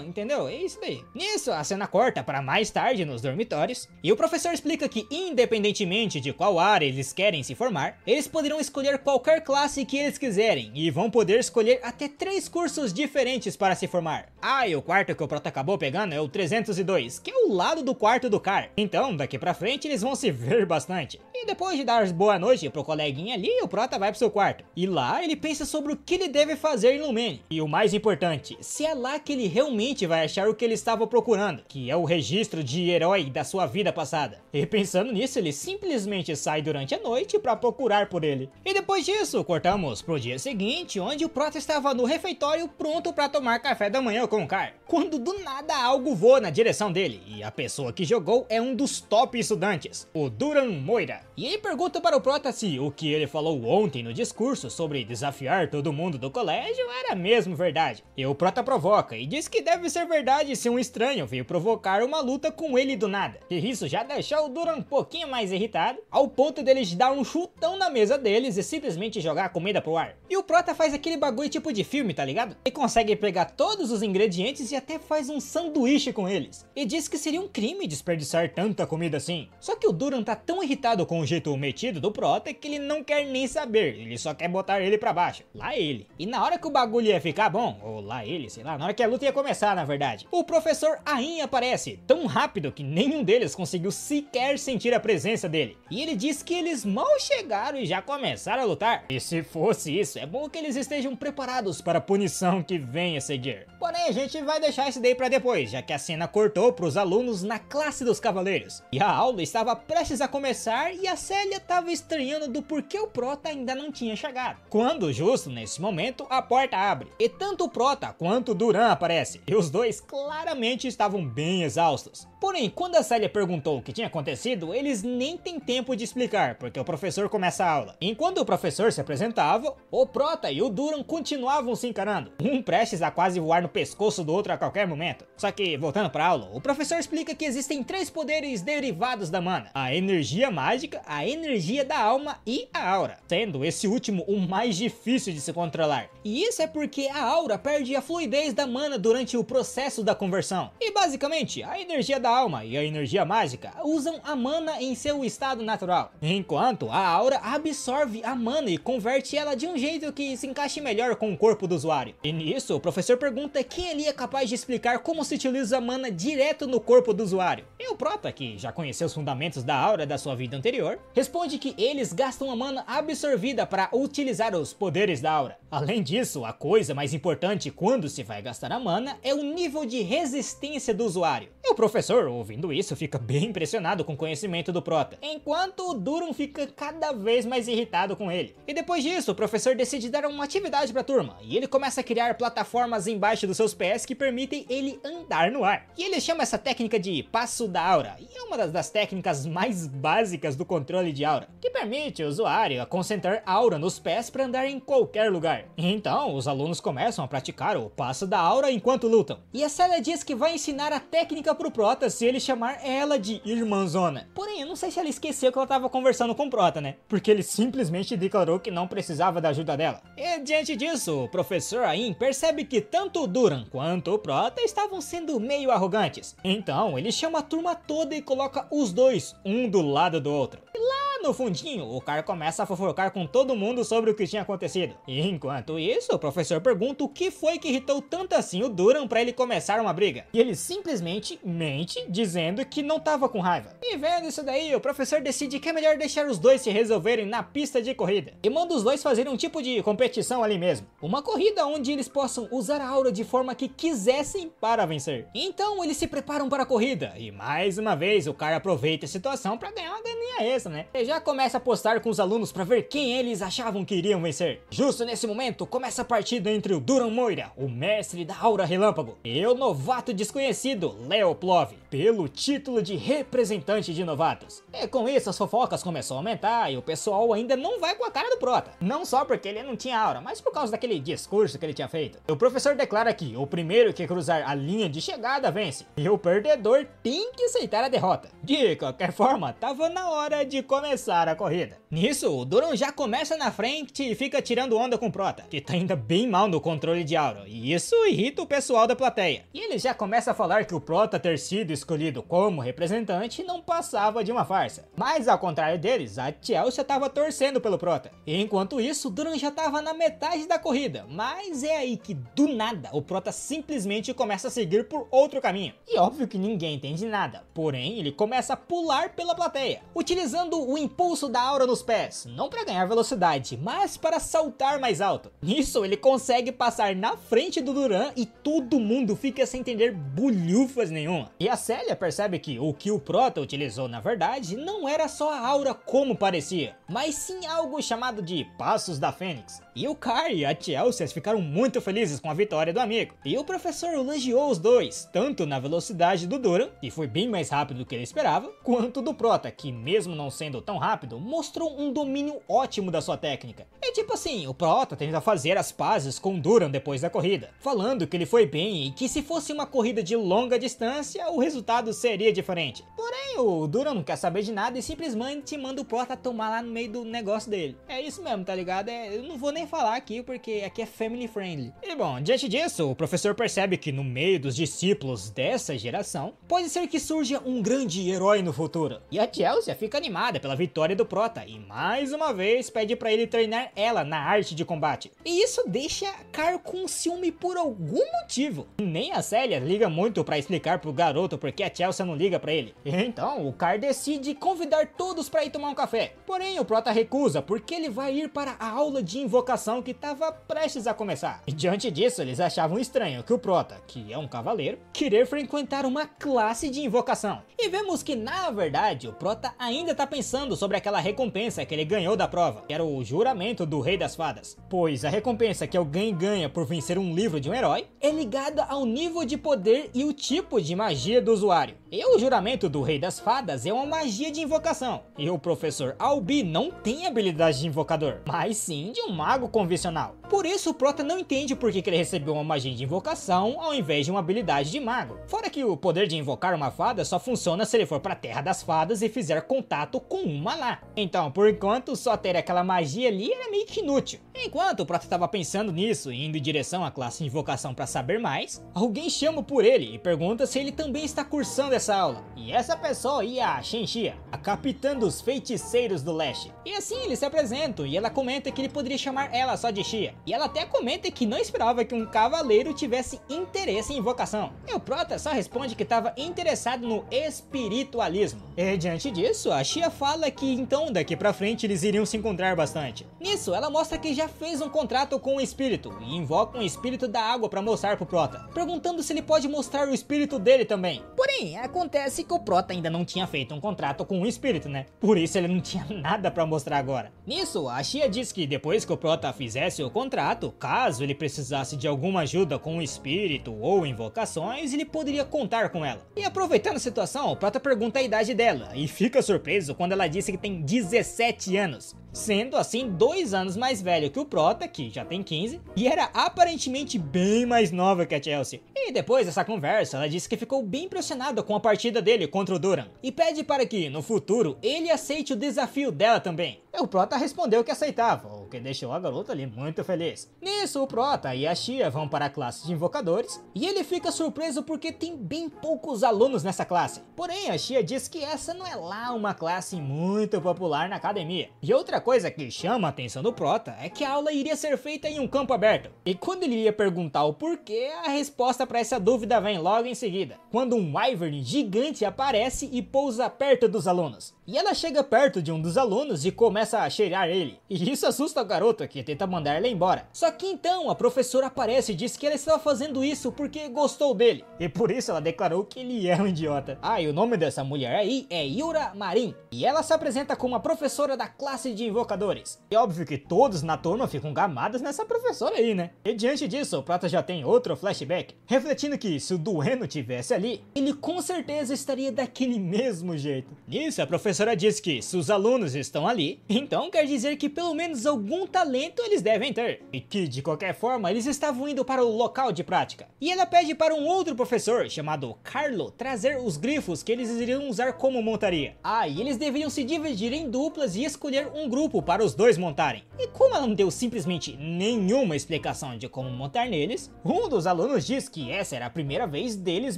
entendeu? É isso daí. Nisso, a cena corta para mais tarde nos dormitórios, e o professor explica que, independentemente de qual área eles querem se formar, eles poderão escolher qualquer classe que eles quiserem, e vão poder escolher até 3 cursos diferentes para se formar. Ah, e o quarto que o Prota acabou pegando é o 302, que é o lado do quarto do Car. Então, daqui pra frente, eles vão se ver bastante. E depois de dar boa noite pro coleguinha ali, o Prota vai pro seu quarto. E lá, ele pensa sobre o que ele deve fazer em Lumene. E o mais importante, se é lá que ele realmente vai achar o que ele estava procurando, que é o registro de herói da sua vida passada. E pensando nisso, ele simplesmente sai durante a noite pra procurar por ele. E depois disso, cortamos pro dia seguinte, onde o Prota estava no refeitório pronto pra tomar café da manhã com o Car, quando do nada algo voa na direção dele, e a pessoa que jogou é um dos top estudantes, o Duran Moira. E ele pergunta para o Prota se o que ele falou ontem no discurso sobre desafiar todo mundo do colégio era mesmo verdade. E o Prota provoca e diz que deve ser verdade se um estranho veio provocar uma luta com ele do nada. E isso já deixou o Duran um pouquinho mais irritado, ao ponto dele dar um chutão na mesa deles e simplesmente jogar a comida pro ar. E o Prota faz aquele bagulho tipo de filme, tá ligado? Ele consegue pegar todos os ingredientes e até faz um sanduíche com eles. E diz que seria um crime desperdiçar tanta comida assim. Só que o Duran tá tão irritado com o jeito metido do Prota que ele não quer nem saber, ele só quer botar ele pra baixo. Lá ele. E na hora que o bagulho ia ficar bom, ou lá ele, sei lá, na hora que a luta ia começar, na verdade, o professor Ain aparece, tão rápido que nenhum deles conseguiu sequer sentir a presença dele. E ele diz que eles mal chegaram e já começaram a lutar. E se fosse isso, é bom que eles estejam preparados para a punição que vem a seguir. Porém, a gente vai deixar isso daí pra depois, já que a cena cortou pros alunos na classe dos cavaleiros. E a aula estava prestes a começar e a Célia estava estranhando do porquê o Prota ainda não tinha chegado. Quando, justo nesse momento, a porta abre. E tanto o Prota quanto o Duran aparecem. E os dois claramente estavam bem exaustos. Porém, quando a Célia perguntou o que tinha acontecido, eles nem têm tempo de explicar, porque o professor começa a aula. Enquanto o professor se apresentava, o Prota e o Duran continuavam se encarando, um prestes a quase voar no pescoço do outro a qualquer momento. Só que, voltando para a aula, o professor explica que existem 3 poderes derivados da mana: a energia mágica, a energia da alma e a aura, sendo esse último o mais difícil de se controlar. E isso é porque a aura perde a fluidez da mana durante o processo da conversão. E basicamente, a energia da alma e a energia mágica usam a mana em seu estado natural, enquanto a aura absorve a mana e converte ela de um jeito que se encaixe melhor com o corpo do usuário. E nisso, o professor pergunta quem ali é capaz de explicar como se utiliza a mana direto no corpo do usuário. E o Prota, que já conheceu os fundamentos da aura da sua vida anterior, responde que eles gastam a mana absorvida para utilizar os poderes da aura. Além disso, a coisa mais importante quando se vai gastar a mana é o nível de resistência do usuário. E o professor, ouvindo isso, fica bem impressionado com o conhecimento do Prota, enquanto o Duran fica cada vez mais irritado com ele. E depois disso, o professor decide dar uma atividade para a turma, e ele começa a criar plataformas embaixo dos seus pés que permitem ele andar no ar. E ele chama essa técnica de passo da aura, e é uma das técnicas mais básicas do controle de aura, que permite o usuário a concentrar aura nos pés para andar em qualquer lugar. Então, os alunos começam a praticar o passo da aura enquanto lutam. E a Célia diz que vai ensinar a técnica pro Prota se ele chamar ela de irmãzona. Porém, eu não sei se ela esqueceu que ela tava conversando com o Prota, né? Porque ele simplesmente declarou que não precisava da ajuda dela. E diante disso, o professor Ain percebe que tanto o Duran quanto o Prota estavam sendo meio arrogantes. Então, ele chama a turma toda e coloca os dois, um do lado do outro. E lá no fundinho, o cara começa a fofocar com todo mundo sobre o que tinha acontecido. E enquanto isso, o professor pergunta o que foi que irritou tanto assim o Duran pra ele começar uma briga. E ele simplesmente mente, dizendo que não tava com raiva. E vendo isso daí, o professor decide que é melhor deixar os dois se resolverem na pista de corrida. E manda os dois fazerem um tipo de competição ali mesmo. Uma corrida onde eles possam usar a aura de forma que quisessem para vencer. Então eles se preparam para a corrida. E mais uma vez o cara aproveita a situação para ganhar uma graninha extra, né? Ele já começa a postar com os alunos para ver quem eles achavam que iriam vencer. Justo nesse momento começa a partida entre o Duran Moira, o mestre da aura relâmpago, e o novato desconhecido Leo Plov, pelo título de representante de novatos. E com isso as fofocas começam a aumentar e o pessoal ainda não vai com a cara do Prota. Não só porque ele não tinha aura, mas por causa daquele discurso que ele tinha feito. O professor declara que o primeiro que cruzar a linha de chegada vence, e o perdedor tem que aceitar a derrota. De qualquer forma, tava na hora de começar a corrida. Nisso, o Duran já começa na frente e fica tirando onda com o Prota, que tá ainda bem mal no controle de aura, e isso irrita o pessoal da plateia. E ele já começa a falar que o Prota ter sido escolhido como representante não passava de uma farsa. Mas ao contrário deles, a Chelsea tava torcendo pelo Prota. E enquanto isso, o Duran já tava na metade da corrida, mas é aí que do nada o Prota simplesmente começa a seguir por outro caminho. E óbvio que ninguém entende nada, porém ele começa a pular pela plateia, utilizando o impulso da aura nos pés, não para ganhar velocidade, mas para saltar mais alto. Nisso ele consegue passar na frente do Duran e todo mundo fica sem entender bulhufas nenhuma. E a Célia percebe que o Prota utilizou na verdade não era só a aura como parecia, mas sim algo chamado de Passos da Fênix. E o Kai e a Chelsea ficaram muito felizes com a vitória do amigo. E o professor elogiou os dois, tanto na velocidade do Duran, que foi bem mais rápido do que ele esperava, quanto do Prota, que mesmo não sendo tão rápido, mostrou um domínio ótimo da sua técnica. É tipo assim, o Prota tenta fazer as pazes com o Duran depois da corrida, falando que ele foi bem e que se fosse uma corrida de longa distância, o resultado seria diferente. Porém, o Duran não quer saber de nada e simplesmente manda o Prota tomar lá no meio do negócio dele. É isso mesmo, tá ligado? Eu não vou nem falar aqui porque aqui é family friendly. E bom, diante disso, o professor percebe que no meio dos discípulos dessa geração, pode ser que surja um grande herói no futuro. E a Chelsea fica animada pela vitória do Prota e mais uma vez pede pra ele treinar ela na arte de combate. E isso deixa Car com ciúme por algum motivo. E nem a Célia liga muito pra explicar pro garoto porque a Chelsea não liga pra ele. Então o Car decide convidar todos pra ir tomar um café. Porém o Prota recusa porque ele vai ir para a aula de invocação que estava prestes a começar. E diante disso eles achavam estranho que o Prota, que é um cavaleiro, querer frequentar uma classe de invocação. E vemos que na verdade o Prota ainda tá pensando sobre aquela recompensa que ele ganhou da prova, que era o juramento do Rei das Fadas. Pois a recompensa que alguém ganha por vencer um livro de um herói é ligada ao nível de poder e o tipo de magia do usuário. E o juramento do Rei das Fadas é uma magia de invocação. E o professor Albi não tem habilidade de invocador, mas sim de um mago convencional. Por isso o Prota não entende por que ele recebeu uma magia de invocação ao invés de uma habilidade de mago. Fora que o poder de invocar uma fada só funciona se ele for para a Terra das Fadas e fizer contato com uma lá. Então, por enquanto, só ter aquela magia ali era meio que inútil. Enquanto o Prota estava pensando nisso e indo em direção à classe de invocação para saber mais, alguém chama por ele e pergunta se ele também está cursando essa aula. E essa pessoa é a Shenxia, a capitã dos feiticeiros do leste. E assim eles se apresentam e ela comenta que ele poderia chamar ela só de Xia. E ela até comenta que não esperava que um cavaleiro tivesse interesse em invocação. E o Prota só responde que estava interessado no espiritualismo. E diante disso, a Xia fala que então daqui pra frente eles iriam se encontrar bastante. Nisso, ela mostra que já fez um contrato com o espírito e invoca um espírito da água pra mostrar pro Prota, perguntando se ele pode mostrar o espírito dele também. Porém, acontece que o Prota ainda não tinha feito um contrato com o espírito, né? Por isso ele não tinha nada pra mostrar agora. Nisso, a Xia diz que depois que o Prota fizesse o contrato, caso ele precisasse de alguma ajuda com o espírito ou invocações, ele poderia contar com ela. E aproveitando a situação, o Prota pergunta a idade dela e fica surpreso quando ela disse que tem 17 anos. Sendo assim 2 anos mais velho que o Prota, que já tem 15, e era aparentemente bem mais nova que a Chelsea. E depois dessa conversa, ela disse que ficou bem impressionada com a partida dele contra o Duran, e pede para que, no futuro, ele aceite o desafio dela também. O Prota respondeu que aceitava, o que deixou a garota ali muito feliz. Nisso, o Prota e a Shia vão para a classe de invocadores e ele fica surpreso porque tem bem poucos alunos nessa classe. Porém, a Shia diz que essa não é lá uma classe muito popular na academia. E outra coisa que chama a atenção do Prota é que a aula iria ser feita em um campo aberto. E quando ele ia perguntar o porquê, a resposta para essa dúvida vem logo em seguida, quando um Wyvern gigante aparece e pousa perto dos alunos. E ela chega perto de um dos alunos e começa a cheirar ele. E isso assusta o garoto, que tenta mandar ela embora. Só que então a professora aparece e diz que ela estava fazendo isso porque gostou dele. E por isso ela declarou que ele é um idiota. E o nome dessa mulher aí é Yura Marin. E ela se apresenta como a professora da classe de invocadores. E óbvio que todos na turma ficam gamados nessa professora aí, né? E diante disso, o Prota já tem outro flashback, refletindo que se o Dueno tivesse ali, ele com certeza estaria daquele mesmo jeito. Nisso, a professora diz que se os alunos estão ali, então quer dizer que pelo menos algum talento eles devem ter. E que de qualquer forma, eles estavam indo para o local de prática. E ela pede para um outro professor, chamado Carlo, trazer os grifos que eles iriam usar como montaria. E eles deveriam se dividir em duplas e escolher um grupo para os dois montarem. E como ela não deu simplesmente nenhuma explicação de como montar neles, um dos alunos diz que essa era a primeira vez deles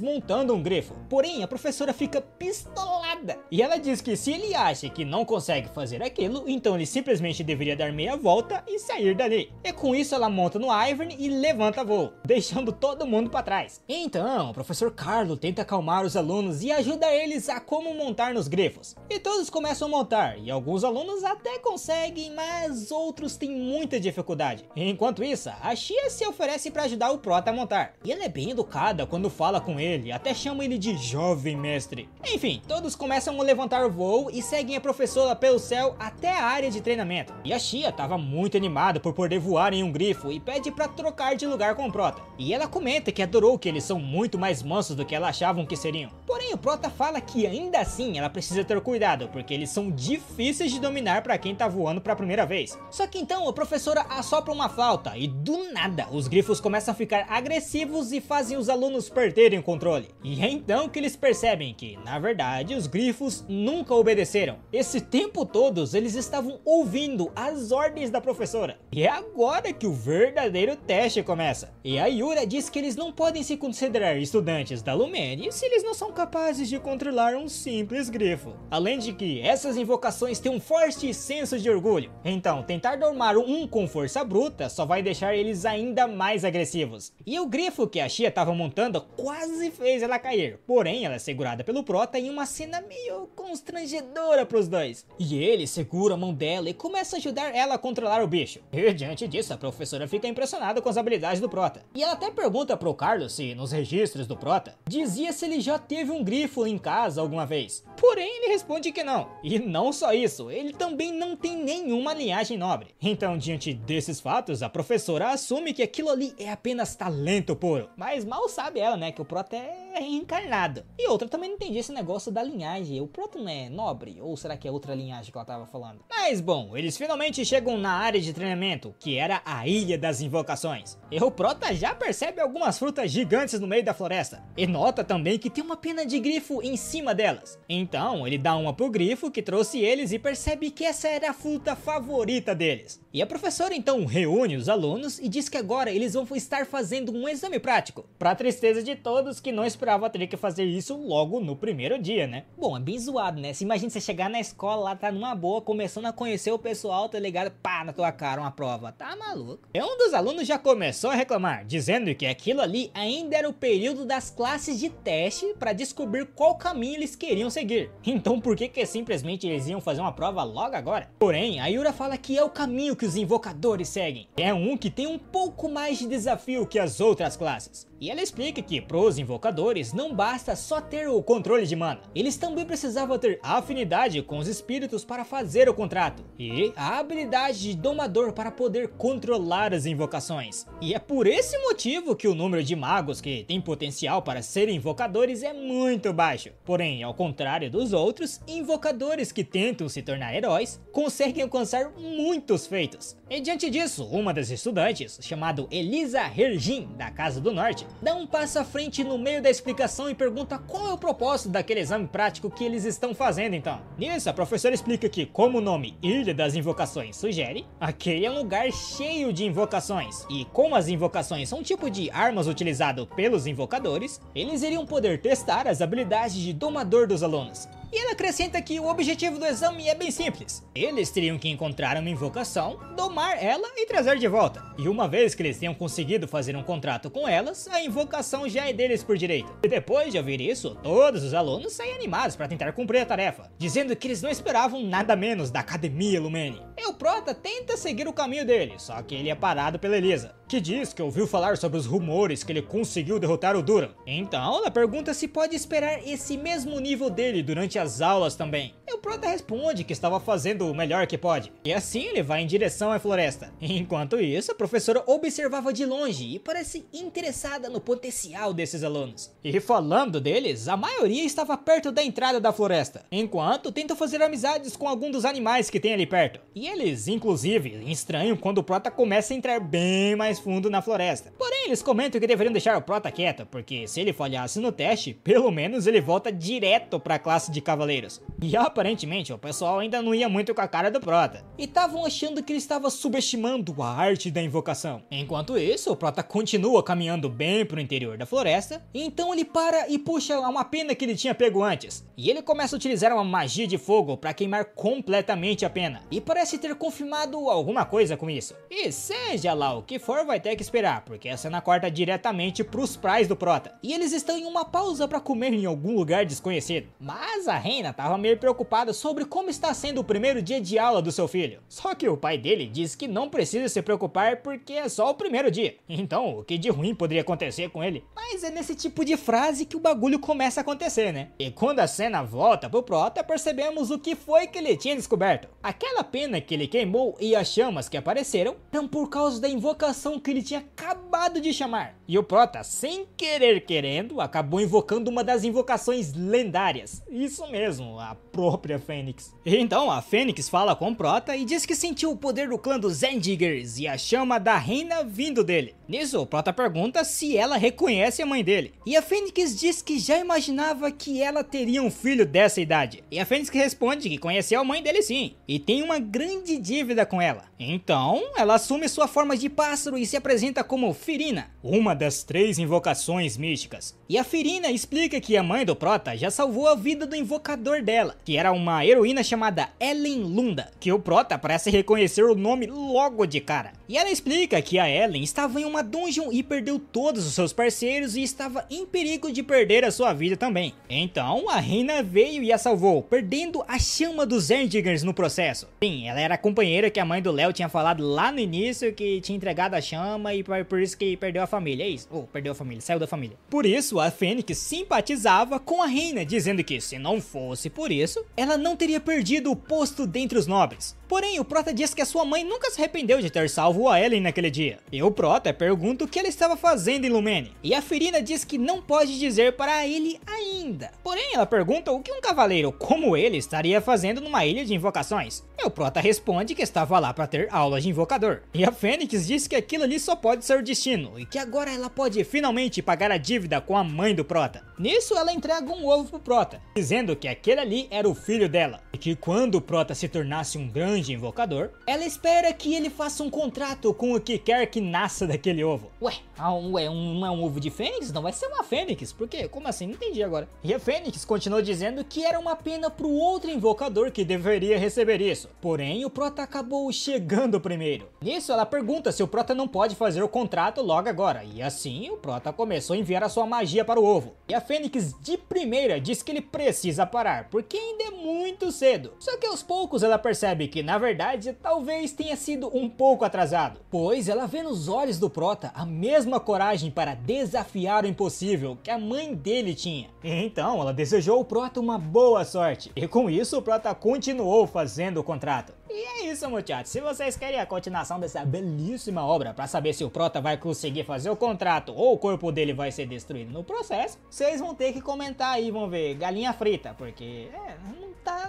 montando um grifo. Porém, a professora fica pistolada. E ela diz que se ele acha que não consegue fazer aquilo, então ele simplesmente deveria dar meia volta e sair dali. E com isso ela monta no Wyvern e levanta voo, deixando todo mundo para trás. Então, o professor Carlo tenta acalmar os alunos e ajuda eles a como montar nos grifos. E todos começam a montar, e alguns alunos até conseguem, mas outros têm muita dificuldade. Enquanto isso, a Shia se oferece para ajudar o Prota a montar. E ela é bem educada quando fala com ele, até chama ele de jovem mestre. Enfim, todos começam a levantar o voo e seguem a professora pelo céu até a área de treinamento. E a Shia estava muito animada por poder voar em um grifo e pede para trocar de lugar com o Prota. E ela comenta que adorou que eles são muito mais mansos do que ela achavam que seriam. Porém, o Prota fala que ainda assim ela precisa ter cuidado, porque eles são difíceis de dominar para quem tá voando pela primeira vez. Só que então a professora assopra uma flauta e do nada os grifos começam a ficar agressivos e fazem os alunos perderem o controle. E é então que eles percebem que, na verdade, os grifos nunca obedeceram. Esse tempo todo eles estavam ouvindo as ordens da professora. E é agora que o verdadeiro teste começa. E a Yura diz que eles não podem se considerar estudantes da Luménia se eles não são capazes de controlar um simples grifo. Além de que essas invocações têm um forte senso de orgulho. Então, tentar domar um com força bruta só vai deixar eles ainda mais agressivos. E o grifo que a Shia estava montando quase fez ela cair. Porém, ela é segurada pelo Prota em uma cena meio constrangedora para os dois. E ele segura a mão dela e começa a ajudar ela a controlar o bicho. E diante disso, a professora fica impressionada com as habilidades do Prota. E ela até pergunta pro Carlos se nos registros do Prota dizia se ele já teve um grifo em casa alguma vez. Porém, ele responde que não. E não só isso, ele também não tem nenhuma linhagem nobre. Então, diante desses fatos, a professora assume que aquilo ali é apenas talento puro. Mas mal sabe ela, né, que o Prota é reencarnado. E outra, também não entendi esse negócio da linhagem. O Prota não é nobre? Ou será que é outra linhagem que ela tava falando? Mas bom, eles finalmente chegam na área de treinamento, que era a Ilha das Invocações. E o Prota já percebe algumas frutas gigantes no meio da floresta. E nota também que tem uma pena de grifo em cima delas. Então, ele dá uma pro grifo que trouxe eles e percebe que essa era a fruta favorita deles. E a professora então reúne os alunos e diz que agora eles vão estar fazendo um exame prático. Pra tristeza de todos que não esperava ter que fazer isso logo no primeiro dia, né? Bom, é bem zoado, né? Se imagina você chegar na escola lá, tá numa boa, começando a conhecer o pessoal, tá ligado? Pá, na tua cara uma prova. Tá maluco? E um dos alunos já começou a reclamar, dizendo que aquilo ali ainda era o período das classes de teste pra descobrir qual caminho eles queriam seguir. Então por que simplesmente eles iam fazer uma prova logo agora? Porém, a Yura fala que é o caminho que os invocadores seguem. É um que tem um pouco mais de desafio que as outras classes. E ela explica que pros invocadores não basta só ter o controle de mana. Eles também precisavam ter afinidade com os espíritos para fazer o contrato. E a habilidade de domador para poder controlar as invocações. E é por esse motivo que o número de magos que tem potencial para serem invocadores é muito baixo. Porém, ao contrário dos outros, invocadores que tentam se tornar heróis conseguem alcançar muitos feitos. E diante disso, uma das estudantes, chamada Elisa Hergin, da Casa do Norte, dá um passo à frente no meio da explicação e pergunta qual é o propósito daquele exame prático que eles estão fazendo então. Nisso, a professora explica que, como o nome Ilha das Invocações sugere, aquele é um lugar cheio de invocações, e como as invocações são um tipo de armas utilizado pelos invocadores, eles iriam poder testar as habilidades de domador dos alunos. E ela acrescenta que o objetivo do exame é bem simples. Eles teriam que encontrar uma invocação, domar ela e trazer de volta. E uma vez que eles tenham conseguido fazer um contrato com elas, a invocação já é deles por direito. E depois de ouvir isso, todos os alunos saem animados para tentar cumprir a tarefa, dizendo que eles não esperavam nada menos da Academia Lumene. E o Prota tenta seguir o caminho dele, só que ele é parado pela Elisa, que diz que ouviu falar sobre os rumores que ele conseguiu derrotar o Duran. Então ela pergunta se pode esperar esse mesmo nível dele durante as aulas também. E o Prota responde que estava fazendo o melhor que pode. E assim ele vai em direção à floresta. Enquanto isso, a professora observava de longe e parece interessada no potencial desses alunos. E falando deles, a maioria estava perto da entrada da floresta, enquanto tentam fazer amizades com algum dos animais que tem ali perto. E eles, inclusive, estranham quando o Prota começa a entrar bem mais fundo na floresta. Porém, eles comentam que deveriam deixar o Prota quieto, porque se ele falhasse no teste, pelo menos ele volta direto para a classe de cavaleiros. E aparentemente o pessoal ainda não ia muito com a cara do Prota, e estavam achando que ele estava subestimando a arte da invocação. Enquanto isso, o Prota continua caminhando bem pro interior da floresta, e então ele para e puxa uma pena que ele tinha pego antes, e ele começa a utilizar uma magia de fogo para queimar completamente a pena, e parece ter confirmado alguma coisa com isso. E seja lá o que for, vai ter que esperar, porque a cena corta diretamente pros pais do Prota, e eles estão em uma pausa para comer em algum lugar desconhecido. Mas a Reina tava meio preocupada sobre como está sendo o primeiro dia de aula do seu filho. Só que o pai dele diz que não precisa se preocupar porque é só o primeiro dia. Então, o que de ruim poderia acontecer com ele? Mas é nesse tipo de frase que o bagulho começa a acontecer, né? E quando a cena volta pro Prota, percebemos o que foi que ele tinha descoberto. Aquela pena que ele queimou e as chamas que apareceram eram por causa da invocação que ele tinha acabado de chamar. E o Prota, sem querer querendo, acabou invocando uma das invocações lendárias. Isso mesmo, a própria Fênix. Então a Fênix fala com o Prota e diz que sentiu o poder do clã dos Zendiggers e a chama da Reina vindo dele. Nisso, o Prota pergunta se ela reconhece a mãe dele. E a Fênix diz que já imaginava que ela teria um filho dessa idade. E a Fênix responde que conheceu a mãe dele sim, e tem uma grande dívida com ela. Então, ela assume sua forma de pássaro e se apresenta como Firina, uma das 3 invocações místicas. E a Firina explica que a mãe do Prota já salvou a vida do invocador dela, que era uma heroína chamada Ellen Lunda, que o Prota parece reconhecer o nome logo de cara. E ela explica que a Ellen estava em uma dungeon e perdeu todos os seus parceiros e estava em perigo de perder a sua vida também. Então a Reina veio e a salvou, perdendo a chama dos Zendiggers no processo. Sim, ela era a companheira que a mãe do Léo tinha falado lá no início que tinha entregado a chama e por isso que perdeu a família, é isso? Perdeu a família, saiu da família. Por isso a Fênix simpatizava com a Reina, dizendo que se não fosse por isso, ela não teria perdido o posto dentre os nobres. Porém, o Prota diz que a sua mãe nunca se arrependeu de ter salvo a Ellen naquele dia. E o Prota pergunta o que ela estava fazendo em Lumene. E a Firina diz que não pode dizer para ele ainda. Porém, ela pergunta o que um cavaleiro como ele estaria fazendo numa ilha de invocações. E o Prota responde que estava lá para ter aulas de invocador. E a Fênix diz que aquilo ali só pode ser o destino, e que agora ela pode finalmente pagar a dívida com a mãe do Prota. Nisso, ela entrega um ovo pro Prota, dizendo que aquele ali era o filho dela, e que quando o Prota se tornasse um grande invocador, ela espera que ele faça um contrato com o que quer que nasça daquele ovo. Ué, não é um ovo de Fênix? Não vai ser uma Fênix? Por quê? Como assim? Não entendi agora. E a Fênix continuou dizendo que era uma pena pro outro invocador que deveria receber isso. Porém, o Prota acabou chegando primeiro. Nisso, ela pergunta se o Prota não pode fazer o contrato logo agora. E assim, o Prota começou a enviar a sua magia para o ovo. E a Fênix de primeira diz que ele precisa parar, porque ainda é muito cedo. Só que aos poucos ela percebe que na verdade talvez tenha sido um pouco atrasado, pois ela vê nos olhos do Prota a mesma coragem para desafiar o impossível que a mãe dele tinha. Então ela desejou ao Prota uma boa sorte, e com isso o Prota continuou fazendo o contrato. E é isso, muchachos. Se vocês querem a continuação dessa belíssima obra pra saber se o Prota vai conseguir fazer o contrato ou o corpo dele vai ser destruído no processo, vocês vão ter que comentar aí, vão ver, galinha frita, porque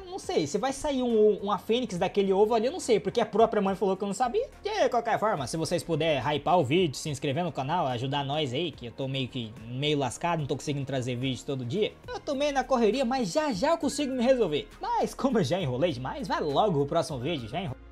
não sei, se vai sair uma fênix daquele ovo ali, eu não sei, porque a própria mãe falou que eu não sabia. De qualquer forma, se vocês puderem hypar o vídeo, se inscrever no canal, ajudar nós aí, que eu tô meio lascado, não tô conseguindo trazer vídeo todo dia. Eu tô meio na correria, mas já eu consigo me resolver. Mas como eu já enrolei demais, vai logo pro próximo vídeo, já enrolei.